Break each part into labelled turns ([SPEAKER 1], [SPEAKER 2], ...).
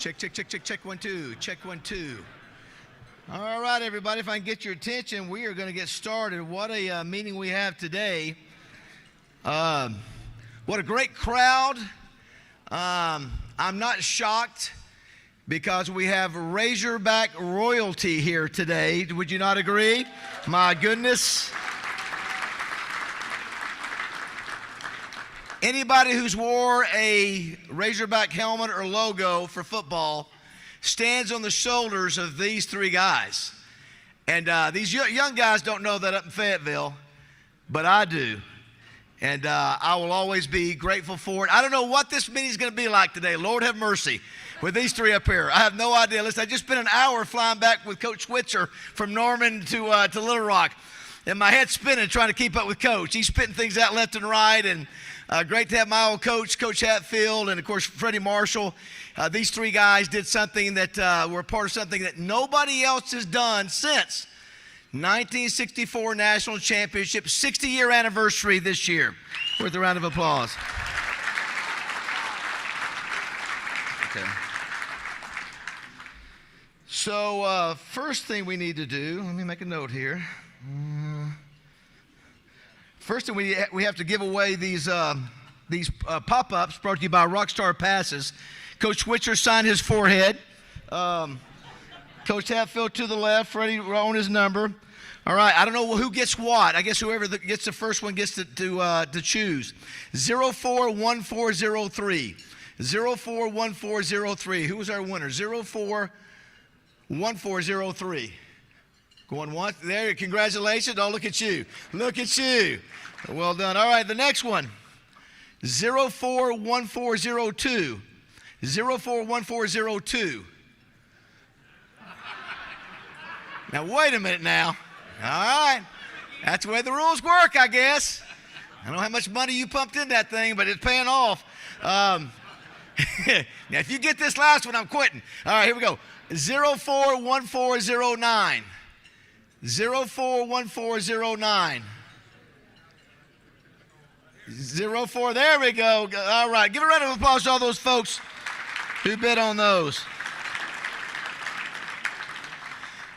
[SPEAKER 1] Check, check, check, check, check, 1, 2, check, 1, 2. All right, everybody, if I can get your attention, we are going to get started. What a meeting we have today. What a great crowd. I'm not shocked because we have Razorback royalty here today. Would you not agree? My goodness. Anybody who's wore a Razorback helmet or logo for football stands on the shoulders of these three guys. And these young guys don't know that up in Fayetteville, but I do. And I will always be grateful for it. I don't know what this meeting is going to be like today. Lord have mercy with these three up here. I have no idea. Listen, I just spent an hour flying back with Coach Switzer from Norman to Little Rock. And my head's spinning trying to keep up with Coach. He's spitting things out left and right. And great to have my old coach, Coach Hatfield, and, of course, Freddie Marshall. These three guys did something that were part of something that nobody else has done since 1964 National Championship, 60-year anniversary this year. Worth a round of applause. Okay. So first thing we need to do, let me make a note here. First thing we have to give away these pop-ups brought to you by Rockstar Passes. Coach Switzer signed his forehead. Coach Hatfield to the left, Freddie on his number. All right, I don't know who gets what. I guess whoever gets the first one gets to choose. 041403. 041403. Who was our winner? 041403. Going once. There, congratulations. Oh, look at you. Look at you. Well done. All right, the next one. 041402. 041402. Now, wait a minute now. All right. That's the way the rules work, I guess. I don't know how much money you pumped in that thing, but it's paying off. Now, if you get this last one, I'm quitting. All right, here we go. 041409. 041409. 04, there we go. All right, give a round of applause to all those folks who bid on those.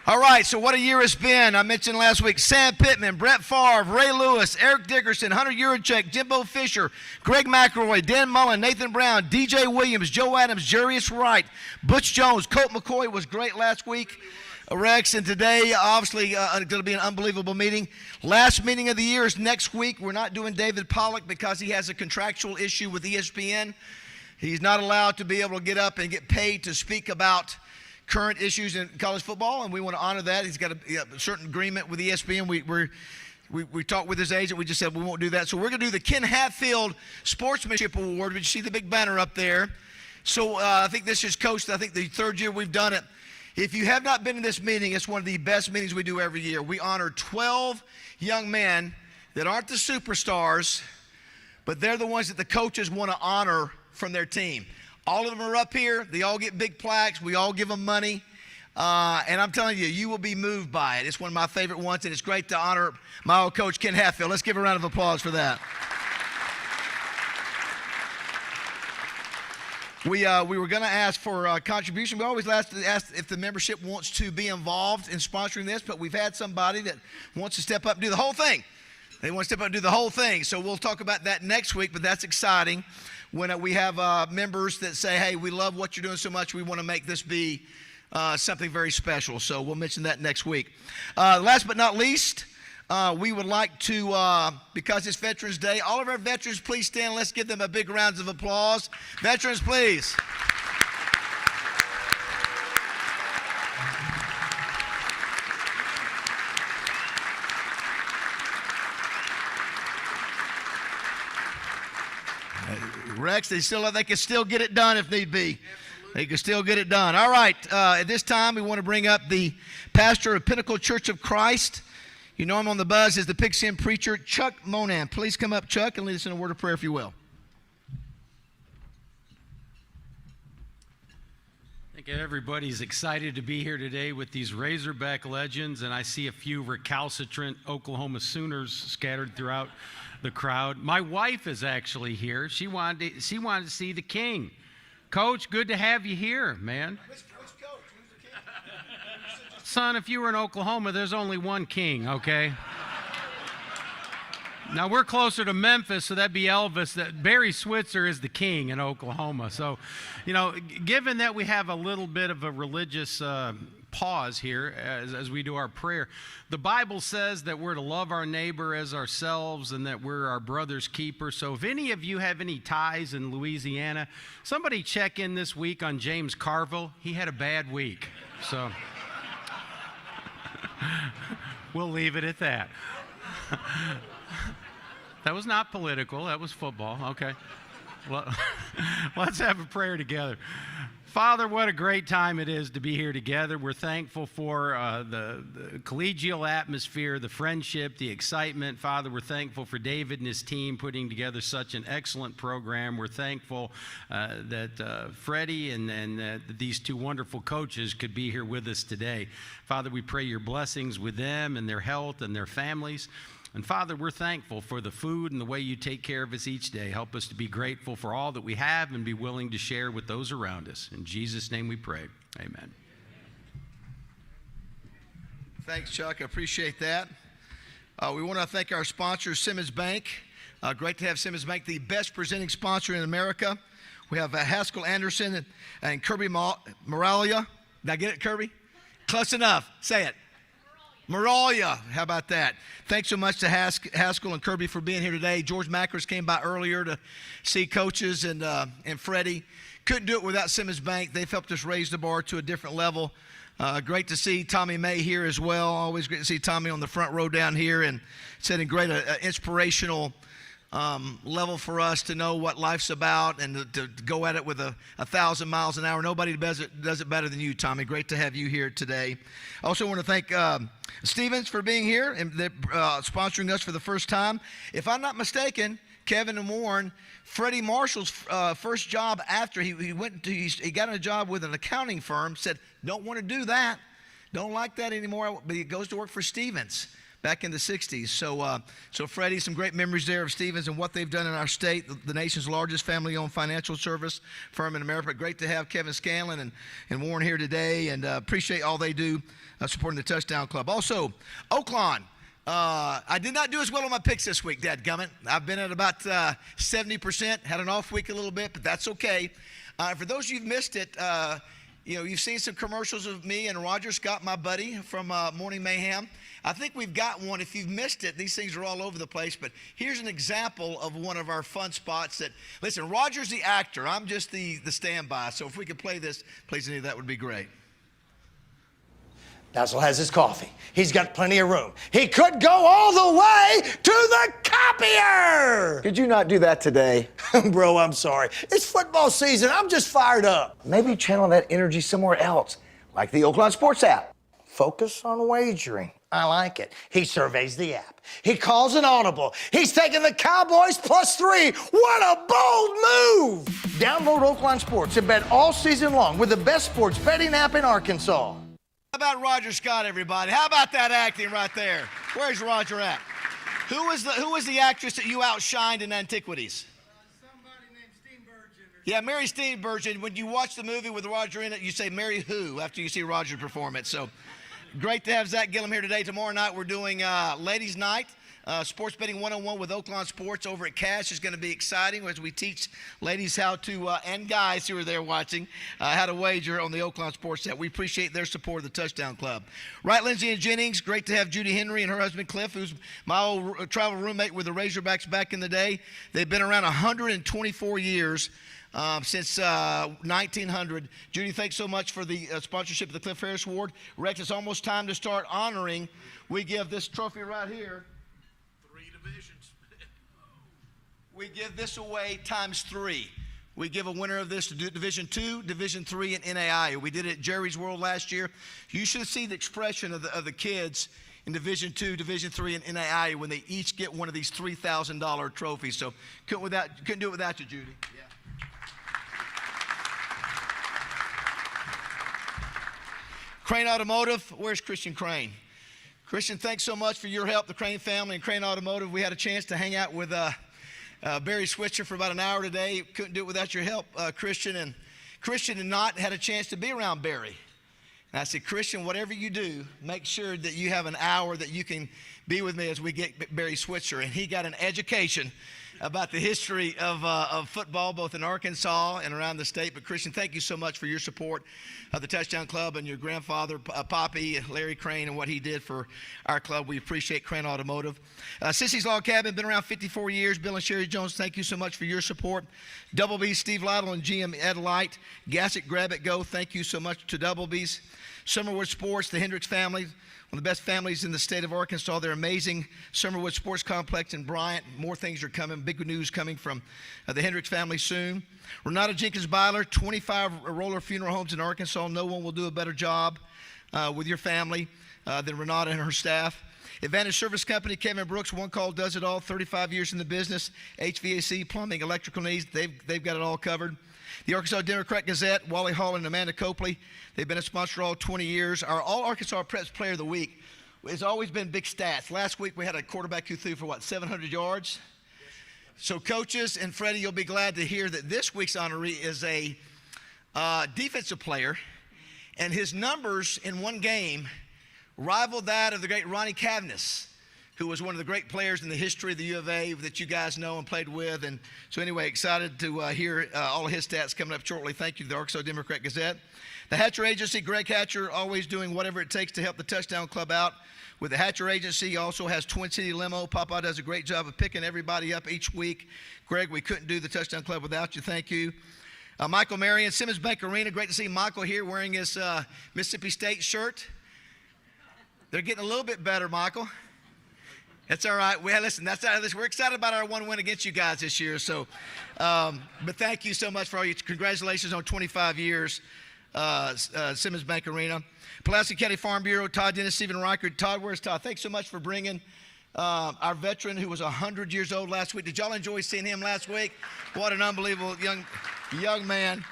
[SPEAKER 1] All right, so what a year it's been. I mentioned last week, Sam Pittman, Brett Favre, Ray Lewis, Eric Dickerson, Hunter Yurachek, Jimbo Fisher, Greg McElroy, Dan Mullen, Nathan Brown, DJ Williams, Joe Adams, Jarius Wright, Butch Jones, Colt McCoy was great last week. Rex, and today, obviously, going to be an unbelievable meeting. Last meeting of the year is next week. We're not doing David Pollock because he has a contractual issue with ESPN. He's not allowed to be able to get up and get paid to speak about current issues in college football, and we want to honor that. He's got a certain agreement with ESPN. We talked with his agent. We just said we won't do that. So we're going to do the Ken Hatfield Sportsmanship Award. You see the big banner up there. So I think this is coached, I think, the third year we've done it. If you have not been in this meeting, it's one of the best meetings we do every year. We honor 12 young men that aren't the superstars, but they're the ones that the coaches want to honor from their team. All of them are up here. They all get big plaques. We all give them money. And I'm telling you, you will be moved by it. It's one of my favorite ones, and it's great to honor my old coach, Ken Hatfield. Let's give a round of applause for that. We were going to ask for contribution. We always ask if the membership wants to be involved in sponsoring this, but we've had somebody that wants to step up and do the whole thing. They want to step up and do the whole thing. So we'll talk about that next week, but that's exciting when we have members that say, hey, we love what you're doing so much, we want to make this be something very special. So we'll mention that next week. Last but not least, we would like to, because it's Veterans Day, all of our veterans, please stand. Let's give them a big round of applause. Veterans, please. Rex, they can still get it done if need be. They can still get it done. All right, at this time, we want to bring up the pastor of Pinnacle Church of Christ. You know him on the buzz as the Pigskin preacher, Chuck Monan. Please come up, Chuck, and lead us in a word of prayer, if you will.
[SPEAKER 2] I think everybody's excited to be here today with these Razorback legends, and I see a few recalcitrant Oklahoma Sooners scattered throughout the crowd. My wife is actually here. She wanted to see the King Coach, good to have you here, man. Son, if you were in Oklahoma, there's only one king, okay? Now, we're closer to Memphis, so that'd be Elvis. Barry Switzer is the king in Oklahoma. So, given that we have a little bit of a religious pause here as we do our prayer, the Bible says that we're to love our neighbor as ourselves and that we're our brother's keeper. So if any of you have any ties in Louisiana, somebody check in this week on James Carville. He had a bad week. So we'll leave it at that. That was not political. That was football. Okay. Well, let's have a prayer together. Father, what a great time it is to be here together. We're thankful for the collegial atmosphere, the friendship, the excitement. Father, we're thankful for David and his team putting together such an excellent program. We're thankful that Freddie and these two wonderful coaches could be here with us today. Father, we pray your blessings with them and their health and their families. And Father, we're thankful for the food and the way you take care of us each day. Help us to be grateful for all that we have and be willing to share with those around us. In Jesus' name we pray. Amen.
[SPEAKER 1] Thanks, Chuck. I appreciate that. We want to thank our sponsor, Simmons Bank. Great to have Simmons Bank, the best presenting sponsor in America. We have Haskell Anderson and Kirby Moralia. Did I get it, Kirby? Close enough. Say it. Moralia, how about that? Thanks so much to Haskell and Kirby for being here today. George Mackers came by earlier to see coaches and Freddie. Couldn't do it without Simmons Bank. They've helped us raise the bar to a different level. Great to see Tommy May here as well. Always great to see Tommy on the front row down here and setting great inspirational level for us to know what life's about and to go at it with 1,000 miles an hour. Nobody does it better than you, Tommy. Great to have you here today. I also want to thank Stevens for being here and sponsoring us for the first time. If I'm not mistaken, Kevin and Warren, Freddie Marshall's first job after he got a job with an accounting firm, said, don't want to do that. Don't like that anymore, but he goes to work for Stevens back in the 60s. So Freddie, some great memories there of Stevens and what they've done in our state, the nation's largest family-owned financial service firm in America. Great to have Kevin Scanlon and Warren here today, and appreciate all they do supporting the Touchdown Club. Also, Oaklawn. I did not do as well on my picks this week, dadgummit. I've been at about 70%, had an off week a little bit, but that's okay. For those of you who've missed it, you've seen some commercials of me and Roger Scott, my buddy from Morning Mayhem. I think we've got one. If you've missed it, these things are all over the place, but here's an example of one of our fun spots that, listen, Roger's the actor. I'm just the standby, so if we could play this, please, Anita, that would be great.
[SPEAKER 3] Basil has his coffee. He's got plenty of room. He could go all the way to the copier!
[SPEAKER 4] Could you not do that today?
[SPEAKER 3] Bro, I'm sorry. It's football season. I'm just fired up.
[SPEAKER 4] Maybe channel that energy somewhere else, like the Oaklawn Sports app.
[SPEAKER 3] Focus on wagering. I like it. He surveys the app. He calls an audible. He's taking the Cowboys +3. What a bold move! Download Oaklawn Sports and bet all season long with the best sports betting app in Arkansas.
[SPEAKER 1] How about Roger Scott, everybody? How about that acting right there? Where's Roger at? Who was the actress that you outshined in Antiquities?
[SPEAKER 5] Somebody named Steenburgen.
[SPEAKER 1] Yeah, Mary Steenburgen. When you watch the movie with Roger in it, you say, Mary who, after you see Roger perform it. So great to have Zach Gillum here today. Tomorrow night we're doing Ladies' Night. Sports Betting 101 with Oaklawn Sports over at Cash is going to be exciting as we teach ladies how to, and guys who are there watching, how to wager on the Oaklawn Sports set. We appreciate their support of the Touchdown Club. Right, Lindsay and Jennings, great to have Judy Henry and her husband Cliff, who's my old travel roommate with the Razorbacks back in the day. They've been around 124 years. Since 1900. Judy, thanks so much for the sponsorship of the Cliff Harris Award. Rex, it's almost time to start honoring. We give this trophy right here.
[SPEAKER 5] 3 divisions.
[SPEAKER 1] We give this away ×3. We give a winner of this to Division 2, Division 3, and NAIA. We did it at Jerry's World last year. You should see the expression of the kids in Division 2, Division 3, and NAIA when they each get one of these $3,000 trophies. So couldn't do it without you, Judy. Yeah. Crane Automotive, where's Christian Crane? Christian, thanks so much for your help, the Crane family and Crane Automotive. We had a chance to hang out with Barry Switzer for about an hour today. Couldn't do it without your help, Christian. And Christian had not had a chance to be around Barry. And I said, Christian, whatever you do, make sure that you have an hour that you can be with me as we get Barry Switzer. And he got an education about the history of football, both in Arkansas and around the state. But Christian, thank you so much for your support of the Touchdown Club and your grandfather, Poppy, Larry Crane, and what he did for our club. We appreciate Crane Automotive. Sissy's Log Cabin, been around 54 years. Bill and Sherry Jones, thank you so much for your support. Double B's, Steve Lytle and GM Ed Light. Gassick, Grab It Go, thank you so much to Double B's. Summerwood Sports, the Hendricks family, one of the best families in the state of Arkansas. They're amazing. Summerwood Sports Complex in Bryant. More things are coming. Big news coming from the Hendricks family soon. Renata Jenkins Byler, 25 roller funeral homes in Arkansas. No one will do a better job with your family than Renata and her staff. Advantage Service Company, Kevin Brooks, One Call Does It All, 35 years in the business. HVAC, plumbing, electrical needs, they've got it all covered. The Arkansas Democrat Gazette, Wally Hall and Amanda Copley, they've been a sponsor all 20 years. Our All-Arkansas Preps Player of the Week has always been big stats. Last week we had a quarterback who threw for, 700 yards? So coaches and Freddie, you'll be glad to hear that this week's honoree is a defensive player, and his numbers in one game rivaled that of the great Ronnie Cavness, who was one of the great players in the history of the U of A that you guys know and played with. And so anyway, excited to hear all of his stats coming up shortly. Thank you to the Arkansas Democrat Gazette. The Hatcher Agency, Greg Hatcher, always doing whatever it takes to help the Touchdown Club out. With the Hatcher Agency, he also has Twin City Limo. Papa does a great job of picking everybody up each week. Greg, we couldn't do the Touchdown Club without you. Thank you. Michael Marion, Simmons Bank Arena. Great to see Michael here wearing his Mississippi State shirt. They're getting a little bit better, Michael. That's all right. Well, listen, we're excited about our one win against you guys this year. So, but thank you so much for all your congratulations on 25 years, Simmons Bank Arena. Pulaski County Farm Bureau, Todd Dennis, Stephen Reichert. Todd, where's Todd? Thanks so much for bringing our veteran who was 100 years old last week. Did y'all enjoy seeing him last week? What an unbelievable young man.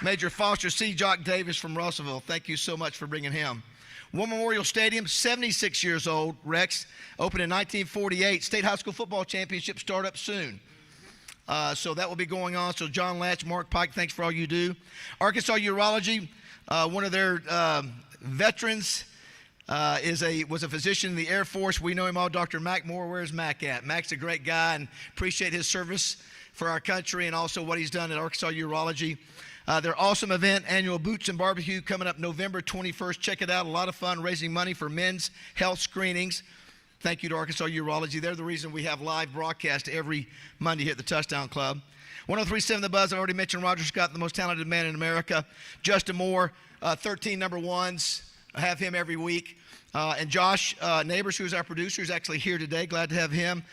[SPEAKER 1] Major Foster C. Jock Davis from Russellville. Thank you so much for bringing him. War Memorial Stadium, 76 years old, Rex, opened in 1948. State High School Football Championship start up soon. So that will be going on. So John Latch, Mark Pike, thanks for all you do. Arkansas Urology, one of their veterans was a physician in the Air Force. We know him all, Dr. Mac Moore. Where's Mac at? Mac's a great guy and appreciate his service for our country and also what he's done at Arkansas Urology. Their awesome event, annual Boots and Barbecue, coming up November 21st. Check it out. A lot of fun raising money for men's health screenings. Thank you to Arkansas Urology. They're the reason we have live broadcast every Monday here at the Touchdown Club. 103.7 The Buzz. I've already mentioned Roger Scott, the most talented man in America. Justin Moore, 13 number ones. I have him every week. And Josh Neighbors, who's our producer, is actually here today. Glad to have him.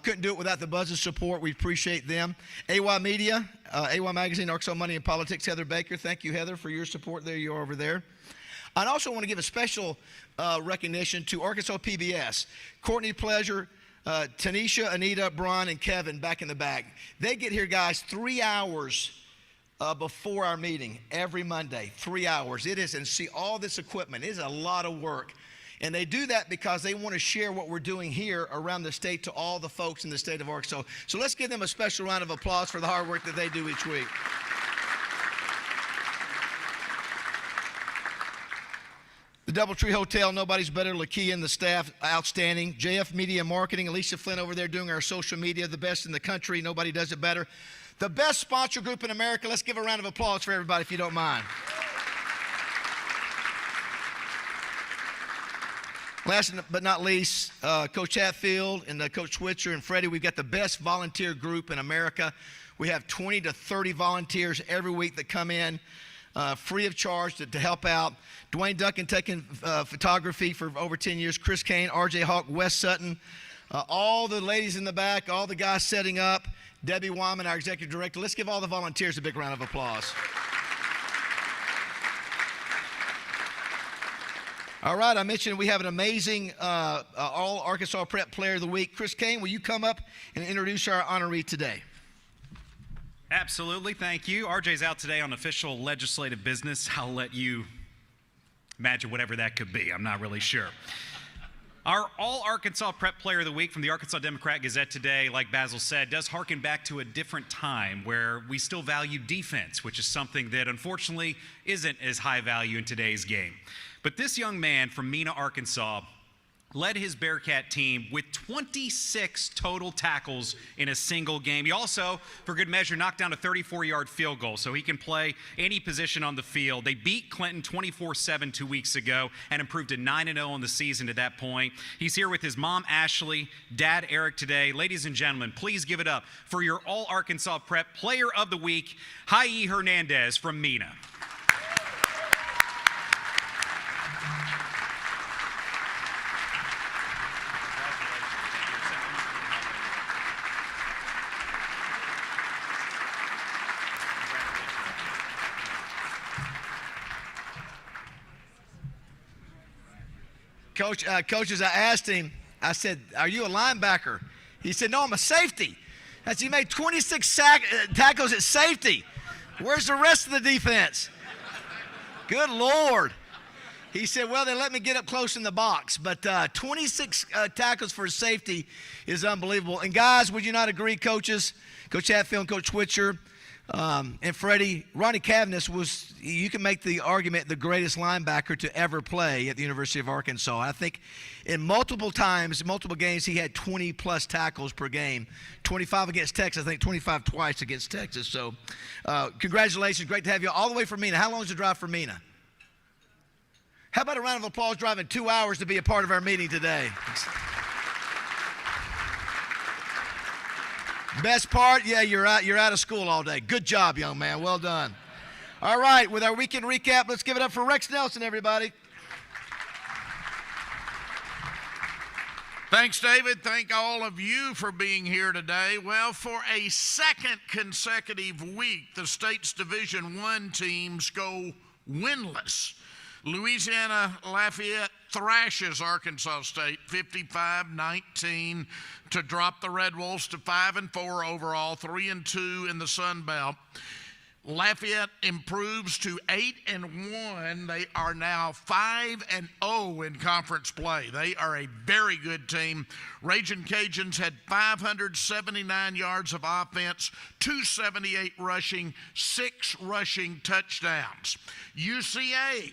[SPEAKER 1] Couldn't do it without the Buzz's support. We appreciate them. AY Media, AY Magazine, Arkansas Money and Politics, Heather Baker. Thank you, Heather, for your support. There you are over there. I also want to give a special recognition to Arkansas PBS. Courtney Pleasure, Tanisha, Anita, Brian, and Kevin back in the back. They get here, guys, 3 hours before our meeting every Monday. 3 hours. It is, and see all this equipment. It is a lot of work. And they do that because they want to share what we're doing here around the state to all the folks in the state of Arkansas. So let's give them a special round of applause for the hard work that they do each week. The DoubleTree Hotel, nobody's better. Lakia and the staff, outstanding. JF Media Marketing, Alicia Flynn over there doing our social media, the best in the country. Nobody does it better. The best sponsor group in America. Let's give a round of applause for everybody if you don't mind. Last but not least, Coach Hatfield and Coach Switzer and Freddie, we've got the best volunteer group in America. We have 20 to 30 volunteers every week that come in free of charge to help out. Dwayne Duncan taking photography for over 10 years. Chris Kane, RJ Hawk, Wes Sutton, all the ladies in the back, all the guys setting up, Debbie Wyman, our executive director. Let's give all the volunteers a big round of applause. All right, I mentioned we have an amazing All-Arkansas Prep Player of the Week. Chris Kane, will you come up and introduce our honoree today?
[SPEAKER 6] Absolutely, thank you. RJ's out today on official legislative business. I'll let you imagine whatever that could be. I'm not really sure. Our All-Arkansas Prep Player of the Week from the Arkansas Democrat-Gazette today, like Basil said, does harken back to a different time where we still value defense, which is something that unfortunately isn't as high value in today's game. But this young man from Mena, Arkansas, led his Bearcat team with 26 total tackles in a single game. He also, for good measure, knocked down a 34-yard field goal, so he can play any position on the field. They beat Clinton 24-7 2 weeks ago and improved to 9-0 on the season to that point. He's here with his mom, Ashley, dad, Eric, today. Ladies and gentlemen, please give it up for your All-Arkansas Prep Player of the Week, Hai Hernandez from Mena.
[SPEAKER 1] Coaches, I asked him, I said, are you a linebacker? He said, no, I'm a safety. I said, he made 26 tackles at safety. Where's the rest of the defense? Good Lord. He said, well, they let me get up close in the box, but 26 tackles for safety is unbelievable. And guys, would you not agree, coaches, Coach Hatfield and Coach Switzer, and Freddie, Ronnie Cavness was, you can make the argument, the greatest linebacker to ever play at the University of Arkansas. I think in multiple games, he had 20-plus tackles per game. 25 against Texas, I think 25 twice against Texas. So congratulations, great to have you all the way from Mena. How long is the drive from Mena? How about a round of applause driving 2 hours to be a part of our meeting today? Best part, yeah, you're out of school all day. Good job, young man. Well done. All right, with our weekend recap, let's give it up for Rex Nelson, everybody.
[SPEAKER 7] Thanks, David. Thank all of you for being here today. Well, for a second consecutive week, the state's Division I teams go winless. Louisiana Lafayette thrashes Arkansas State 55-19 to drop the Red Wolves to 5-4 overall, 3-2 in the Sun Belt. Lafayette improves to 8-1. They are now 5-0 in conference play. They are a very good team. Ragin' Cajuns had 579 yards of offense, 278 rushing, 6 rushing touchdowns. UCA,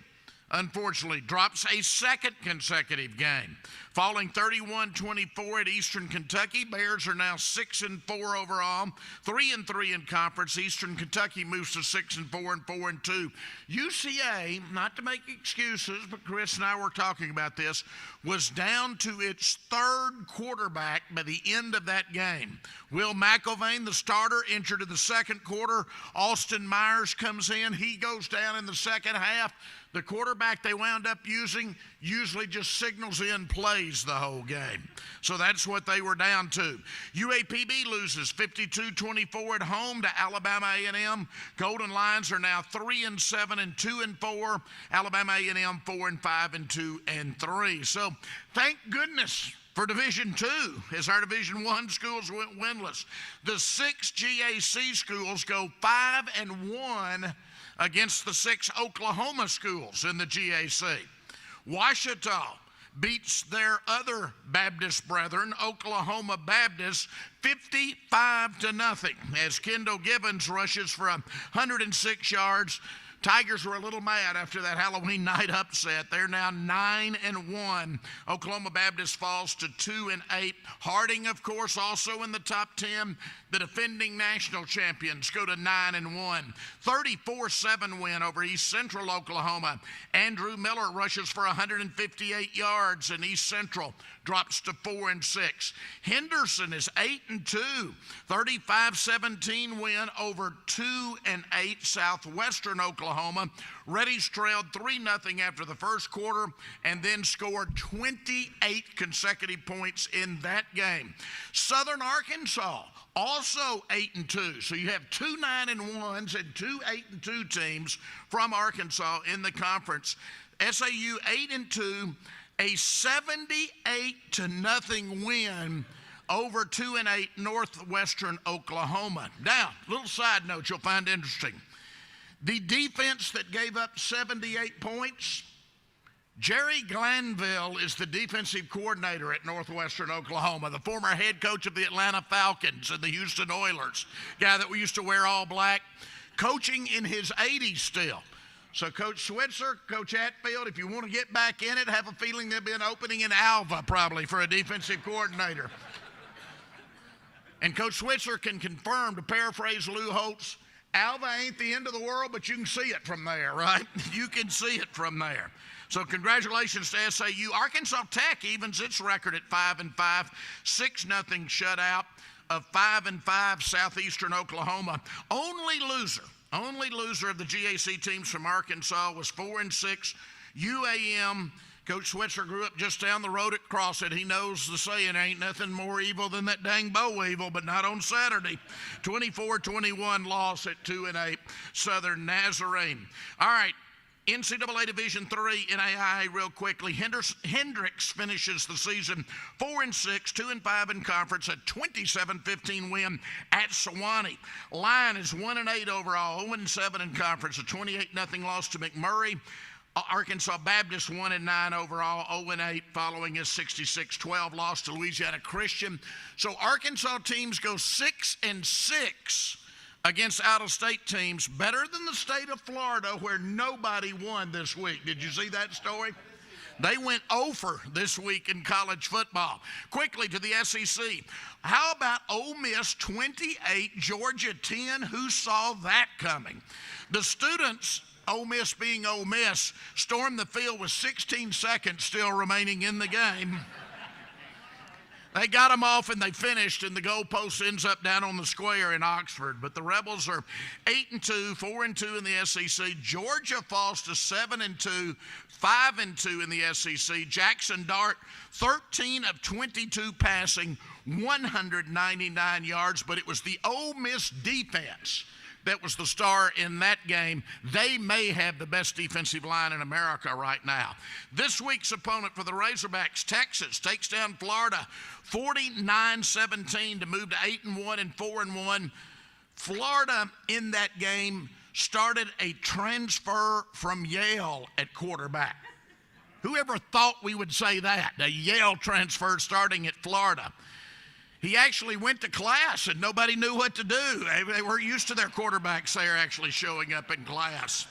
[SPEAKER 7] unfortunately, drops a second consecutive game, falling 31-24 at Eastern Kentucky. Bears are now 6-4 overall, 3-3 in conference. Eastern Kentucky moves to 6-4 and 4-2. UCA, not to make excuses, but Chris and I were talking about this, was down to its third quarterback by the end of that game. Will McIlvain, the starter, entered in the second quarter. Austin Myers comes in. He goes down in the second half. The quarterback they wound up using usually just signals in plays the whole game. So that's what they were down to. UAPB loses 52-24 at home to Alabama A&M. Golden Lions are now 3-7 and 2-4. Alabama A&M 4-5 and 2-3. So thank goodness for Division II, as our Division I schools went winless. The 6 GAC schools go 5-1 against the 6 Oklahoma schools in the GAC. Ouachita beats their other Baptist brethren, Oklahoma Baptist, 55-0, as Kendall Gibbons rushes for 106 yards. Tigers were a little mad after that Halloween night upset. They're now 9-1. Oklahoma Baptist falls to 2-8. Harding, of course, also in the top 10. The defending national champions go to 9-1. 34-7 win over East Central Oklahoma. Andrew Miller rushes for 158 yards, and East Central drops to 4-6. Henderson is 8-2. 35-17 win over 2-8 Southwestern Oklahoma. Reddy's trailed 3-0 after the first quarter and then scored 28 consecutive points in that game. Southern Arkansas also 8-2. So you have 2 9-1s and 2 8-2 teams from Arkansas in the conference. SAU 8-2, a 78-0 win over 2-8 Northwestern Oklahoma. Now, little side note you'll find interesting. The defense that gave up 78 points Jerry Glanville is the defensive coordinator at Northwestern Oklahoma, the former head coach of the Atlanta Falcons and the Houston Oilers, guy that we used to wear all black, coaching in his 80s still. So Coach Switzer, Coach Hatfield, if you want to get back in it, have a feeling there'll be an opening in Alva probably for a defensive coordinator. And Coach Switzer can confirm, to paraphrase Lou Holtz, Alva ain't the end of the world, but you can see it from there, right? You can see it from there. So congratulations to SAU. Arkansas Tech evens its record at 5-5, 6-0 shutout of 5-5 Southeastern Oklahoma. Only loser of the GAC teams from Arkansas was 4-6 UAM. Coach Switzer grew up just down the road at Crossett. He knows the saying, ain't nothing more evil than that dang bow evil, but not on Saturday. 24-21 loss at 2-8 Southern Nazarene. All right. NCAA Division III NAIA real quickly. Hendricks finishes the season 4-6, 2-5 in conference, a 27-15 win at Sewanee. Lyon is 1-8 overall, 0-7 in conference, a 28-0 loss to McMurray. Arkansas Baptist 1-9 overall, 0-8 following his 66-12 loss to Louisiana Christian. So Arkansas teams go 6-6 against out-of-state teams, better than the state of Florida, where nobody won this week. Did you see that story? They went over this week in college football. Quickly to the SEC. How about Ole Miss 28, Georgia 10? Who saw that coming? The students, Ole Miss being Ole Miss, stormed the field with 16 seconds still remaining in the game. They got them off and they finished, and the goalpost ends up down on the square in Oxford. But the Rebels are 8-2, 4-2 in the SEC. Georgia falls to 7-2, 5-2 in the SEC. Jackson Dart, 13 of 22 passing, 199 yards. But it was the Ole Miss defense that was the star in that game. They may have the best defensive line in America right now. This week's opponent for the Razorbacks, Texas, takes down Florida 49-17 to move to 8-1 and 4-1. Florida in that game started a transfer from Yale at quarterback. Whoever thought we would say that? A Yale transfer starting at Florida. He actually went to class and nobody knew what to do. They weren't used to their quarterbacks there actually showing up in class.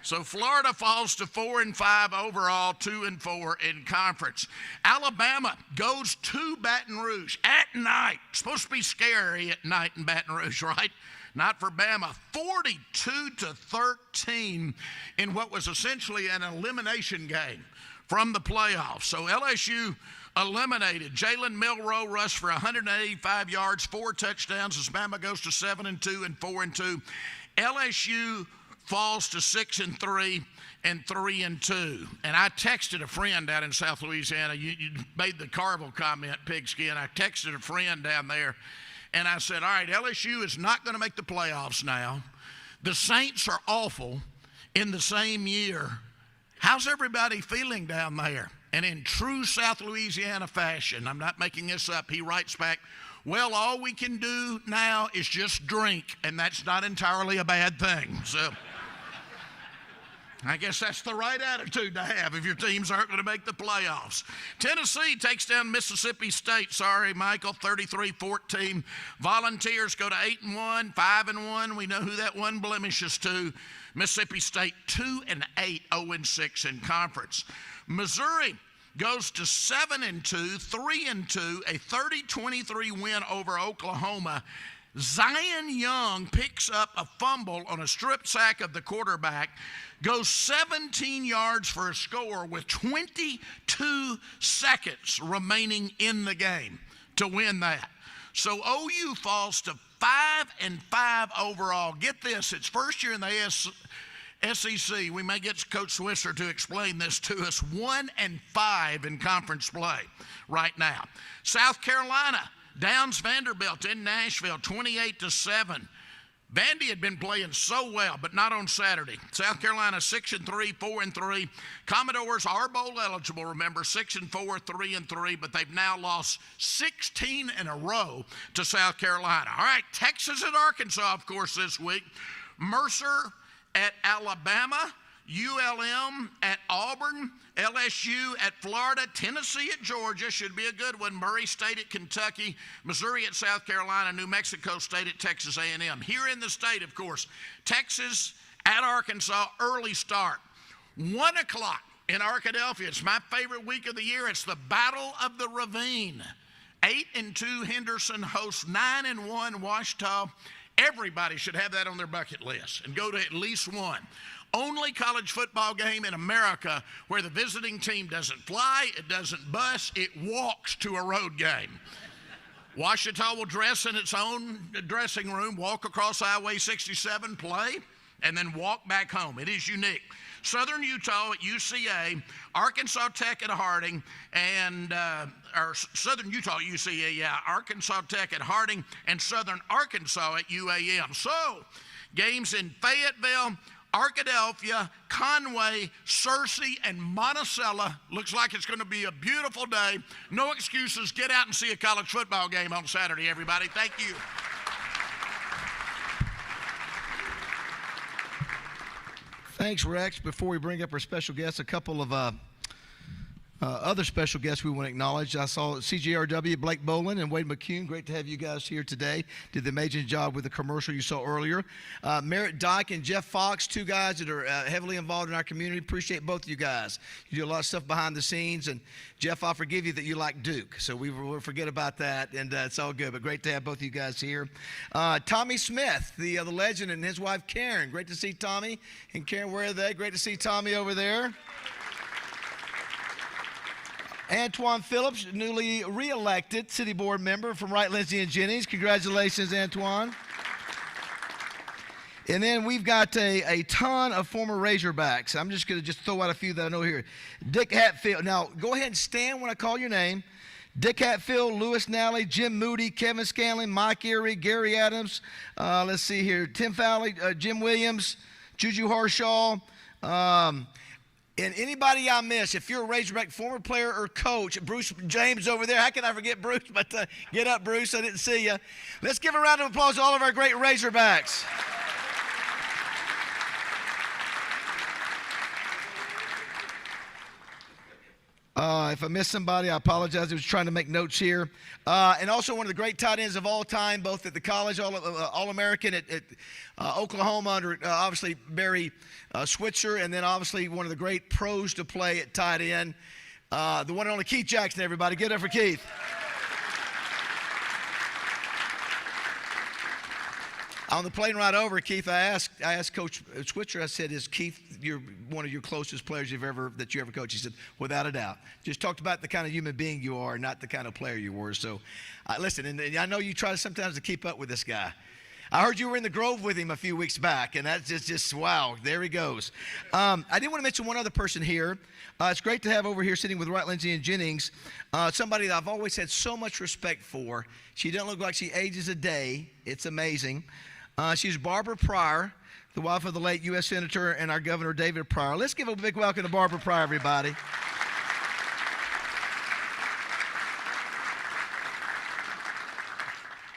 [SPEAKER 7] So Florida falls to 4-5 overall, 2-4 in conference. Alabama goes to Baton Rouge at night. Supposed to be scary at night in Baton Rouge, right? Not for Bama. 42-13 in what was essentially an elimination game from the playoffs. So LSU eliminated. Jalen Milroe rushed for 185 yards, 4 touchdowns as Bama goes to 7-2 and 4-2. LSU falls to 6-3 and 3-2. And I texted a friend down in South Louisiana. You made the Carville comment, pigskin. I texted a friend down there, and I said, all right, LSU is not going to make the playoffs now. The Saints are awful in the same year. How's everybody feeling down there? And in true South Louisiana fashion, I'm not making this up, he writes back, well, all we can do now is just drink, and that's not entirely a bad thing. So I guess that's the right attitude to have if your teams aren't going to make the playoffs. Tennessee takes down Mississippi State. Sorry, Michael, 33-14. Volunteers go to 8-1, 5-1. We know who that one blemishes to. Mississippi State 2-8, 0-6 in conference. Missouri goes to 7-2, 3-2, a 30-23 win over Oklahoma. Zion Young picks up a fumble on a strip sack of the quarterback, goes 17 yards for a score with 22 seconds remaining in the game to win that. So OU falls to 5-5 overall. Get this, it's first year in the SEC. We may get Coach Switzer to explain this to us. 1-5 in conference play right now. South Carolina downs Vanderbilt in Nashville 28-7. Vandy had been playing so well, but not on Saturday. South Carolina 6-3, 4-3. Commodores are bowl eligible, remember, 6-4, 3-3, but they've now lost 16 in a row to South Carolina. All right, Texas at Arkansas, of course, this week. Mercer at Alabama. ULM at Auburn, LSU at Florida, Tennessee at Georgia, should be a good one, Murray State at Kentucky, Missouri at South Carolina, New Mexico State at Texas A&M. Here in the state, of course, Texas at Arkansas, early start. 1 o'clock in Arkadelphia. It's my favorite week of the year. It's the Battle of the Ravine. 8-2 Henderson hosts 9-1 Ouachita. Everybody should have that on their bucket list and go to at least one. Only college football game in America where the visiting team doesn't fly, it doesn't bus, it walks to a road game. Ouachita will dress in its own dressing room, walk across Highway 67, play, and then walk back home. It is unique. Southern Utah at UCA, Arkansas Tech at Harding, and or Southern Utah at UCA, yeah, Arkansas Tech at Harding, and Southern Arkansas at UAM. So, games in Fayetteville, Arkadelphia, Conway, Searcy, and Monticello. Looks like it's going to be a beautiful day. No excuses. Get out and see a college football game on Saturday, everybody. Thank you.
[SPEAKER 1] Thanks, Rex. Before we bring up our special guests, a couple of other special guests we want to acknowledge. I saw CJRW, Blake Boland and Wade McCune. Great to have you guys here today. Did the amazing job with the commercial you saw earlier. Merritt Dyke and Jeff Fox, two guys that are heavily involved in our community. Appreciate both of you guys. You do a lot of stuff behind the scenes. And Jeff, I'll forgive you that you like Duke. So we'll forget about that. And it's all good. But great to have both of you guys here. Tommy Smith, the legend, and his wife Karen. Great to see Tommy and Karen. Where are they? Great to see Tommy over there. Antoine Phillips, newly re-elected city board member from Wright, Lindsay, and Jennings. Congratulations, Antoine. And then we've got a ton of former Razorbacks. I'm just going to throw out a few that I know here. Dick Hatfield. Now, go ahead and stand when I call your name. Dick Hatfield, Lewis Nally, Jim Moody, Kevin Scanlon, Mike Erie, Gary Adams. Let's see here. Tim Fowley, Jim Williams, Juju Harshaw. And anybody I miss, if you're a Razorback former player or coach, Bruce James over there, how can I forget Bruce? But get up, Bruce, I didn't see you. Let's give a round of applause to all of our great Razorbacks. If I missed somebody, I apologize. I was trying to make notes here. And also one of the great tight ends of all time, both at the college, All-American at Oklahoma under obviously Barry Switzer, and then obviously one of the great pros to play at tight end, the one and only Keith Jackson, everybody. Give it up for Keith. On the plane ride over, Keith, I asked Coach Switzer, I said, is Keith one of your closest players that you ever coached? He said, without a doubt. Just talked about the kind of human being you are, not the kind of player you were. So, listen, and I know you try sometimes to keep up with this guy. I heard you were in the Grove with him a few weeks back, and that's just wow, there he goes. I did want to mention one other person here. It's great to have over here sitting with Wright, Lindsay, and Jennings, somebody that I've always had so much respect for. She doesn't look like she ages a day. It's amazing. She's Barbara Pryor, the wife of the late U.S. Senator and our Governor David Pryor. Let's give a big welcome to Barbara Pryor, everybody.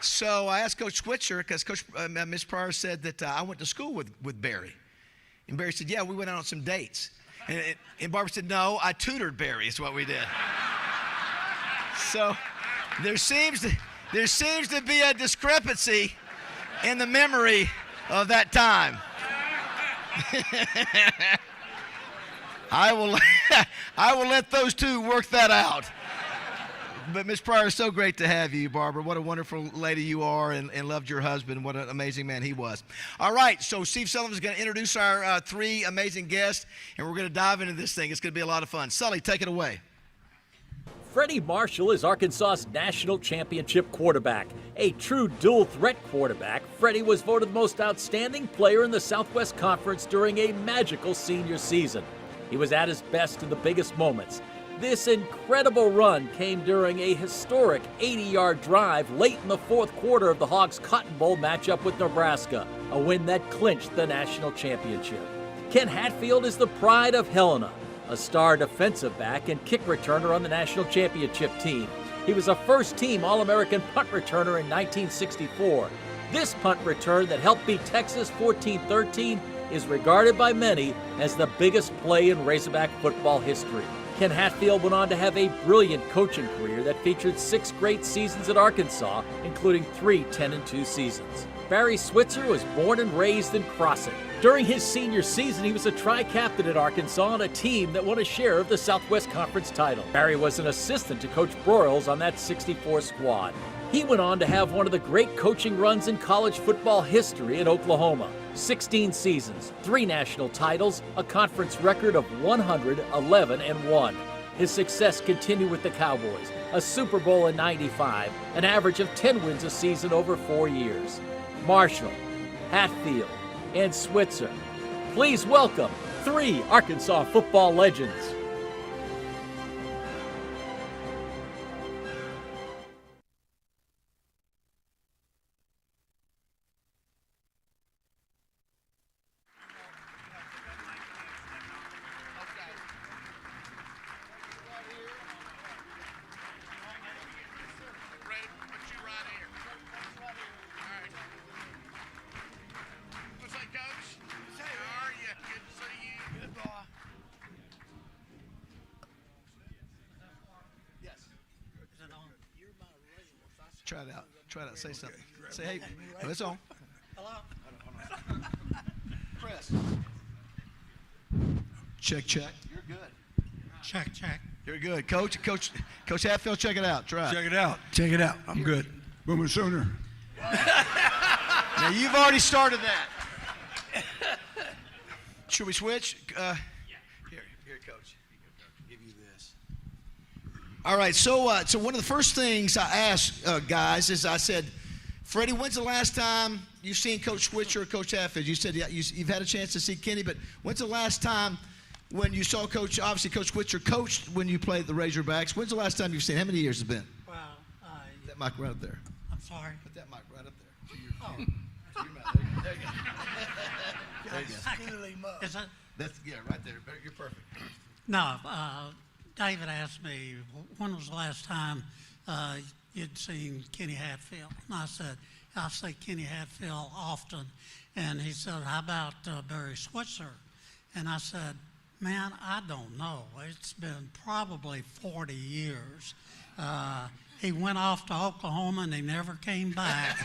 [SPEAKER 1] So I asked Coach Switzer, because Miss Pryor said that I went to school with Barry. And Barry said, yeah, we went out on some dates. And Barbara said, no, I tutored Barry is what we did. So there seems to be a discrepancy in the memory of that time. I will let those two work that out. But Miss Pryor, so great to have you, Barbara. What a wonderful lady you are, and loved your husband. What an amazing man he was. All right, so Steve Sullivan is going to introduce our three amazing guests, and we're going to dive into this thing. It's going to be a lot of fun. Sully, take it away.
[SPEAKER 8] Freddie Marshall is Arkansas's national championship quarterback. A true dual-threat quarterback, Freddie was voted the most outstanding player in the Southwest Conference during a magical senior season. He was at his best in the biggest moments. This incredible run came during a historic 80-yard drive late in the fourth quarter of the Hogs' Cotton Bowl matchup with Nebraska, a win that clinched the national championship. Ken Hatfield is the pride of Helena, a star defensive back and kick returner on the national championship team. He was a first-team All-American punt returner in 1964. This punt return that helped beat Texas 14-13 is regarded by many as the biggest play in Razorback football history. Ken Hatfield went on to have a brilliant coaching career that featured 6 great seasons at Arkansas, including 3 10-2 seasons. Barry Switzer was born and raised in Crossett. During his senior season, he was a tri-captain at Arkansas on a team that won a share of the Southwest Conference title. Barry was an assistant to Coach Broyles on that 64 squad. He went on to have one of the great coaching runs in college football history at Oklahoma. 16 seasons, 3 national titles, a conference record of 111-1. His success continued with the Cowboys, a Super Bowl in '95, an average of 10 wins a season over 4 years. Marshall, Hatfield, and Switzer. Please welcome 3 Arkansas football legends.
[SPEAKER 7] Fred, put you right here. All right. What's that, Coach? How are you? Good to see you. Good boy.
[SPEAKER 1] Try it out. Try it out. Say something. Say, hey, oh, it's on. Hello. Chris. Check, check. You're good.
[SPEAKER 5] Check.
[SPEAKER 1] You're good. Coach Hatfield, check it out. Try it.
[SPEAKER 5] Check it out. I'm good.
[SPEAKER 9] Boomer Sooner.
[SPEAKER 1] Now, you've already started that. Should we switch? Here, Coach. Give you this. All right, so one of the first things I asked guys is I said, Freddie, when's the last time you've seen Coach Switzer or Coach Hatfield? You said you've had a chance to see Kenny, but when's the last time when you saw Coach Switzer coached when you played the Razorbacks? When's the last time you've seen? How many years has it been?
[SPEAKER 5] Well,
[SPEAKER 1] That mic right up there.
[SPEAKER 5] I'm sorry.
[SPEAKER 1] Put that mic right up there.
[SPEAKER 5] Oh.
[SPEAKER 1] To your mouth. There you go. There you go.
[SPEAKER 5] School him up. Is it?
[SPEAKER 1] That's, yeah, right there. You're perfect.
[SPEAKER 5] No, David asked me, when was the last time you'd seen Kenny Hatfield? And I said, I see Kenny Hatfield often. And he said, how about Barry Switzer? And I said, man, I don't know. It's been probably 40 years. He went off to Oklahoma and he never came back.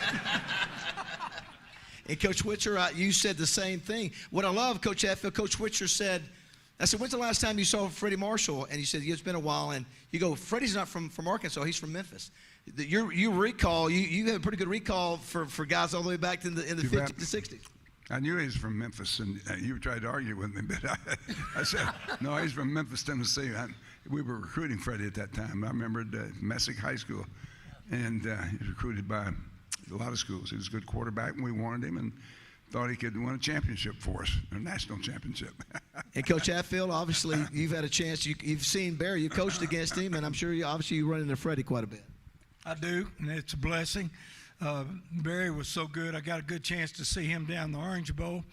[SPEAKER 1] And Coach Switzer, you said the same thing. What I love, Coach Hatfield, Coach Switzer said, I said, when's the last time you saw Freddie Marshall? And he said, yeah, it's been a while. And you go, Freddie's not from Arkansas, he's from Memphis. You recall, you have a pretty good recall for guys all the way back in the 50s to 60s.
[SPEAKER 9] I knew he was from Memphis, and you tried to argue with me, but I said, no, he's from Memphis, Tennessee. We were recruiting Freddie at that time. I remember at Messick High School, and he was recruited by a lot of schools. He was a good quarterback, and we wanted him and thought he could win a championship for us, a national championship.
[SPEAKER 1] And Coach Hatfield, obviously, you've had a chance. You've seen Barry. You coached against him, and I'm sure you run into Freddie quite a bit.
[SPEAKER 10] I do, and it's a blessing. Barry was so good. I got a good chance to see him down the Orange Bowl.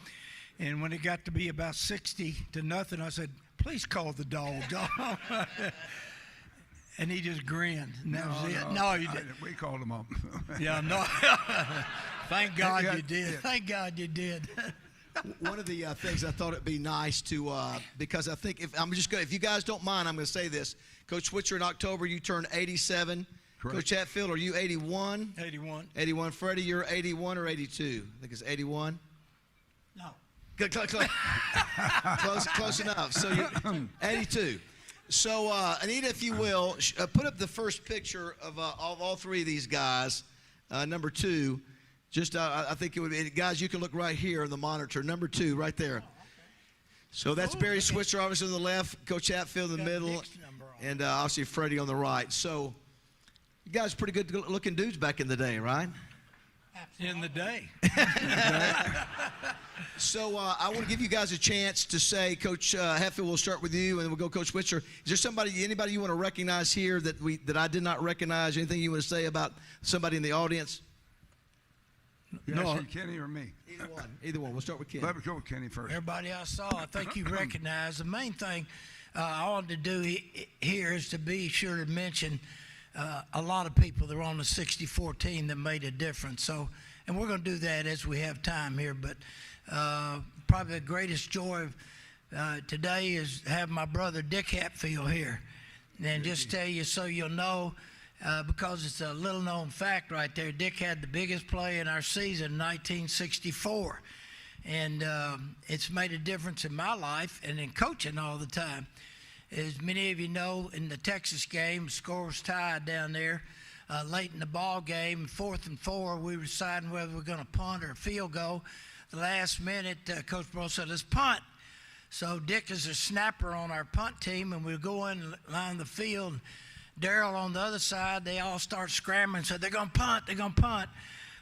[SPEAKER 10] And when it got to be about 60-0, I said, please call the dog. And he just grinned. And that was it. No, you didn't.
[SPEAKER 9] We called him up.
[SPEAKER 10] Yeah, no. Thank God you did. Thank God you did.
[SPEAKER 1] One of the things I thought it'd be nice to, because I think if you guys don't mind, I'm going to say this. Coach Switzer, in October, you turned 87.
[SPEAKER 9] Correct.
[SPEAKER 1] Coach Hatfield, are you 81?
[SPEAKER 10] 81.
[SPEAKER 1] 81. Freddie, you're 81 or 82? I think it's 81.
[SPEAKER 5] No.
[SPEAKER 1] Good, close enough. So you're 82. So, Anita, if you will, put up the first picture of all three of these guys. Number 2. Just, I think it would be, guys, you can look right here on the monitor. Number 2, right there. So that's Barry Switzer, obviously on the left, Coach Hatfield in the middle, and obviously Freddie on the right. So, you guys pretty good looking dudes back in the day, right?
[SPEAKER 10] In the day.
[SPEAKER 1] So I want to give you guys a chance to say, Coach Hatfield, we'll start with you, and we'll go Coach Switzer. Is there anybody you want to recognize here that I did not recognize? Anything you want to say about somebody in the audience?
[SPEAKER 9] No, Kenny or me?
[SPEAKER 1] Either one. We'll start with Kenny.
[SPEAKER 9] Let me go with Kenny first.
[SPEAKER 10] Everybody I saw, I think you recognize. The main thing I wanted to do here is to be sure to mention a lot of people that were on the 64 team that made a difference. So and we're going to do that as we have time here. But probably the greatest joy today is have my brother Dick Hatfield here. And just tell you so you'll know, because it's a little known fact right there, Dick had the biggest play in our season in 1964. And it's made a difference in my life and in coaching all the time. As many of you know, in the Texas game, score was tied down there. Late in the ball game, 4th and 4, we were deciding whether we were going to punt or field goal. The last minute, Coach Bro said, let's punt. So Dick is a snapper on our punt team, and we go in line the field. Daryl on the other side, they all start scrambling, said they're going to punt, they're going to punt.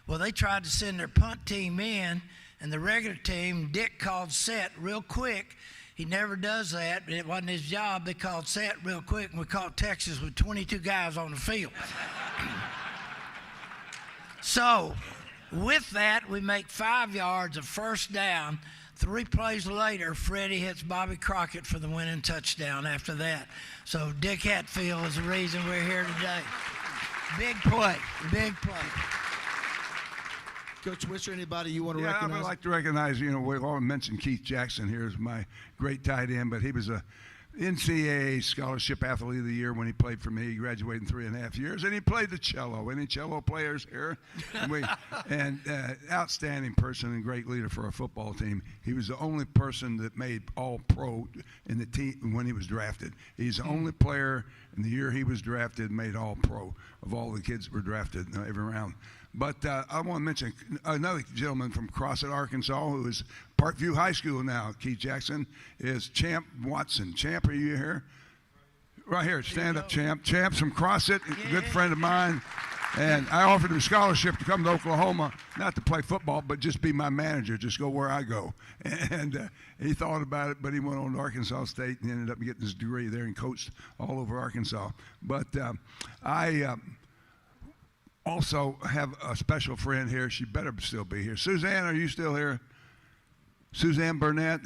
[SPEAKER 10] Well, they tried to send their punt team in, and the regular team, Dick called set real quick. He never does that, but it wasn't his job. They called set real quick, and we caught Texas with 22 guys on the field. So with that, we make 5 yards of first down. 3 plays later, Freddie hits Bobby Crockett for the winning touchdown after that. So Dick Hatfield is the reason we're here today. Big play, big play.
[SPEAKER 1] Coach Switzer, anybody you want to
[SPEAKER 9] Yeah,
[SPEAKER 1] recognize?
[SPEAKER 9] I would like to recognize, we've all mentioned Keith Jackson here as my great tight end, but he was a NCAA Scholarship Athlete of the Year when he played for me. He graduated in 3.5 years, and he played the cello. Any cello players here? And outstanding person and great leader for our football team. He was the only person that made All-Pro in the team when he was drafted. He's the only player in the year he was drafted made All-Pro of all the kids that were drafted every round. But I want to mention another gentleman from Crossett, Arkansas, who is Parkview High School now. Keith Jackson is Champ Watson. Champ, are you here? Right here. Stand up, Champ. Champ's from Crossett, a good friend of mine. And I offered him a scholarship to come to Oklahoma, not to play football, but just be my manager, just go where I go. And he thought about it, but he went on to Arkansas State and ended up getting his degree there and coached all over Arkansas. But I also have a special friend here. She better still be here. Suzanne, are you still here? Suzanne Burnett?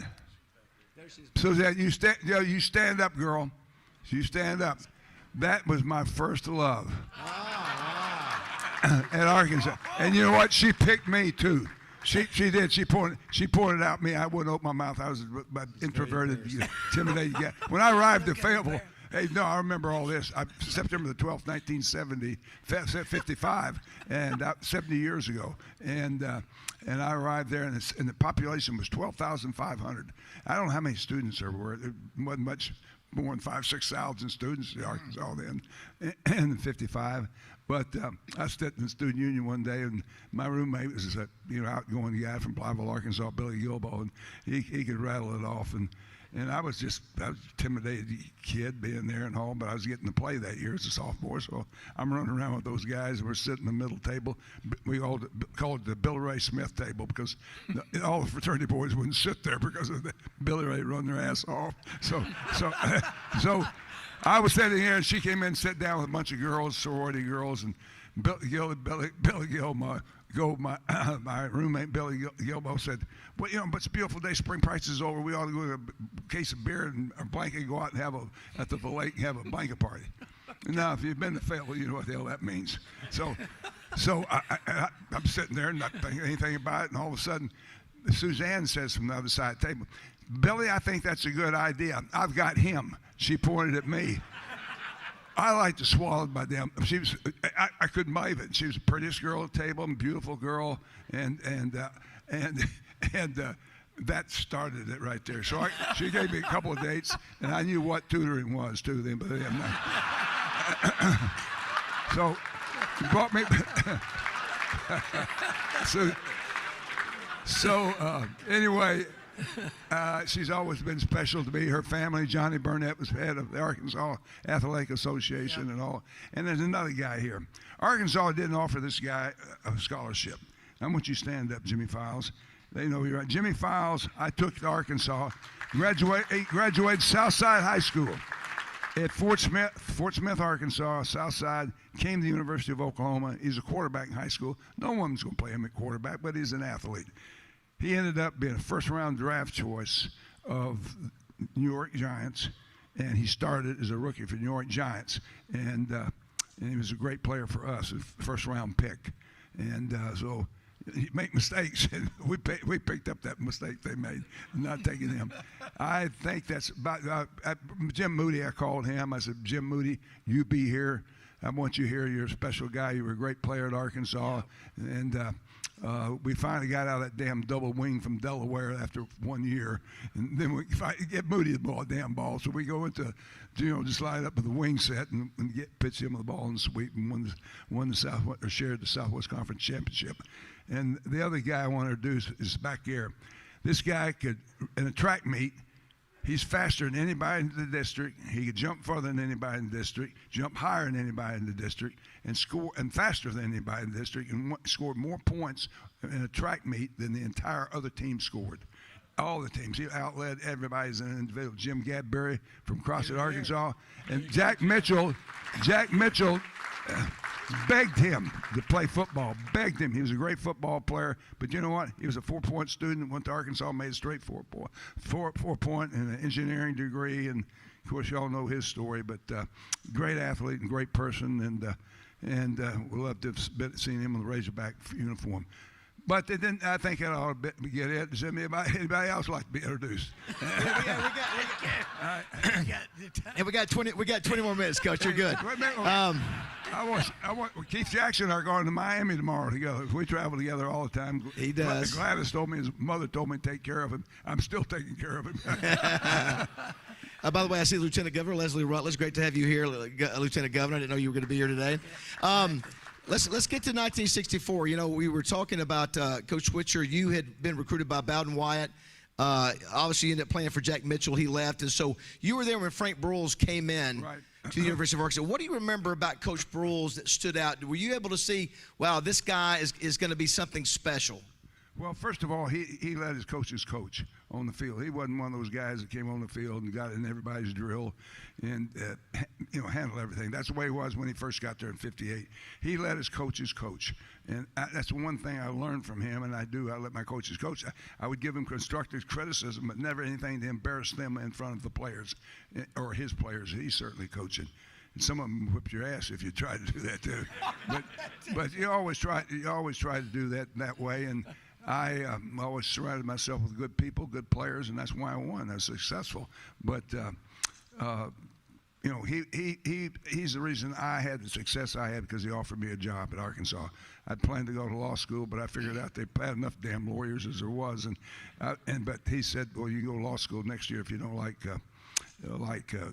[SPEAKER 9] Suzanne, you stand up, girl. You stand up. That was my first love at Arkansas. And you know what? She picked me, too. She did. She pointed out me. I wouldn't open my mouth. I was introverted, intimidated guy. When I arrived at Fayetteville, hey, no, I remember all this. September the 12th, 1955, and 70 years ago. And I arrived there, and the population was 12,500. I don't know how many students there were. There wasn't much more than 5,000 to 6,000 students in Arkansas then, in 55. But I stood in the student union one day, and my roommate was a outgoing guy from Blytheville, Arkansas, Billy Gilbo, and he could rattle it off. And I was a intimidated kid being there and all, but I was getting to play that year as a sophomore, so I'm running around with those guys. We're sitting in the middle table. We all called it the Billy Ray Smith table because all the fraternity boys wouldn't sit there because of Billy Ray run their ass off. So I was sitting here, and she came in and sat down with a bunch of girls, sorority girls, and Billy Gill, my roommate Billy Gilbo said, well, but it's a beautiful day. Spring price is over. We ought to go to a case of beer and a blanket and go out and at the lake and have a blanket party. Now, if you've been to Fayetteville, you know what the hell that means. So I'm sitting there not thinking anything about it, and all of a sudden, Suzanne says from the other side of the table, Billy, I think that's a good idea. I've got him. She pointed at me. I like to swallow my damn. I couldn't believe it. She was the prettiest girl at the table, and beautiful girl, and that started it right there. So she gave me a couple of dates, and I knew what tutoring was too. Then, but so she brought me. Anyway. She's always been special to me. Her family, Johnny Burnett, was head of the Arkansas Athletic Association and all. And there's another guy here. Arkansas didn't offer this guy a scholarship. I want you to stand up, Jimmy Files. They know you're right. Jimmy Files, I took to Arkansas. He graduated Southside High School at Fort Smith, Arkansas. Southside, came to the University of Oklahoma. He's a quarterback in high school. No one's going to play him at quarterback, but he's an athlete. He ended up being a first-round draft choice of New York Giants, and he started as a rookie for New York Giants. And he was a great player for us, a first-round pick. And so make mistakes. And we picked up that mistake they made, not taking him. I think that's about Jim Moody. I called him. I said, Jim Moody, you be here. I want you here. You're a special guy. You were a great player at Arkansas. And we finally got out of that damn double wing from Delaware after 1 year. And then we get Moody the ball, damn ball. So we go into, just line up with the wing set and pitch him the ball and sweep and shared the Southwest Conference Championship. And the other guy I want to introduce is back here. This guy could, in a track meet, he's faster than anybody in the district. He could jump farther than anybody in the district, jump higher than anybody in the district, and score and faster than anybody in the district, and scored more points in a track meet than the entire other team scored. All the teams. He outled everybody as an individual. Jim Gadberry from CrossFit Arkansas, and Jack Mitchell begged him to play football. Begged him. He was a great football player, but you know what? He was a 4-point student. Went to Arkansas, made a straight 4-point and an engineering degree. And of course, y'all know his story. But great athlete and great person, and we love to have seen him in the Razorback uniform. But then I think that ought to get it. Does anybody else like to be introduced?
[SPEAKER 1] We got 20 more minutes, Coach. You're good.
[SPEAKER 9] I want Keith Jackson and I are going to Miami tomorrow together. We travel together all the time.
[SPEAKER 1] He does.
[SPEAKER 9] Gladys told me his mother told me to take care of him. I'm still taking care of him.
[SPEAKER 1] By the way, I see Lieutenant Governor Leslie Rutledge. Great to have you here, Lieutenant Governor. I didn't know you were going to be here today. Let's get to 1964. We were talking about Coach Switzer. You had been recruited by Bowden Wyatt. Obviously, you ended up playing for Jack Mitchell. He left. And so you were there when Frank Broyles came in to the University of Arkansas. What do you remember about Coach Broyles that stood out? Were you able to see, wow, this guy is going to be something special?
[SPEAKER 9] Well, first of all, he let his coaches coach on the field. He wasn't one of those guys that came on the field and got in everybody's drill and handled everything. That's the way he was when he first got there in '58. He let his coaches coach, and that's the one thing I learned from him. And I let my coaches coach. I would give them constructive criticism, but never anything to embarrass them in front of the players or his players. He's certainly coaching. And some of them whip your ass if you try to do that too. But you always try to do that way. And I always surrounded myself with good people, good players, and that's why I won. I was successful. But he's the reason I had the success I had, because he offered me a job at Arkansas. I'd planned to go to law school, but I figured out they had enough damn lawyers as there was, but he said, well, you can go to law school next year if you don't like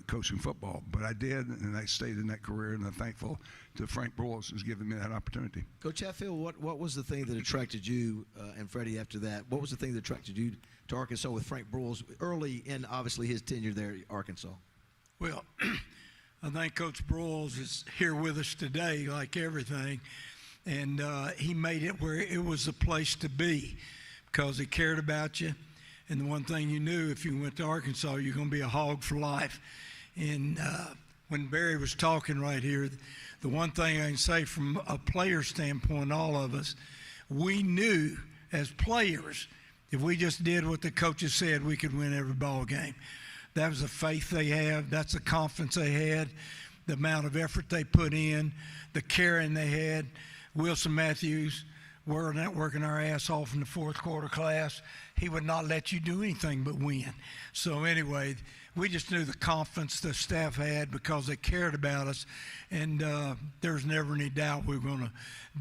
[SPEAKER 9] coaching football. But I did, and I stayed in that career, and I'm thankful to Frank Broyles who's given me that opportunity.
[SPEAKER 1] Coach Hatfield, what was the thing that attracted you and Freddie after that? What was the thing that attracted you to Arkansas with Frank Broyles early in, obviously, his tenure there at Arkansas?
[SPEAKER 10] Well, I think Coach Broyles is here with us today, like everything, and he made it where it was a place to be because he cared about you. And the one thing you knew, if you went to Arkansas, you're going to be a hog for life. And when Barry was talking right here, the one thing I can say from a player standpoint, all of us, we knew as players, if we just did what the coaches said, we could win every ball game. That was the faith they had. That's the confidence they had, the amount of effort they put in, the caring they had. Wilson Matthews, we're not working our ass off in the fourth quarter class. He would not let you do anything but win. So anyway, we just knew the confidence the staff had because they cared about us, and there's never any doubt we were going to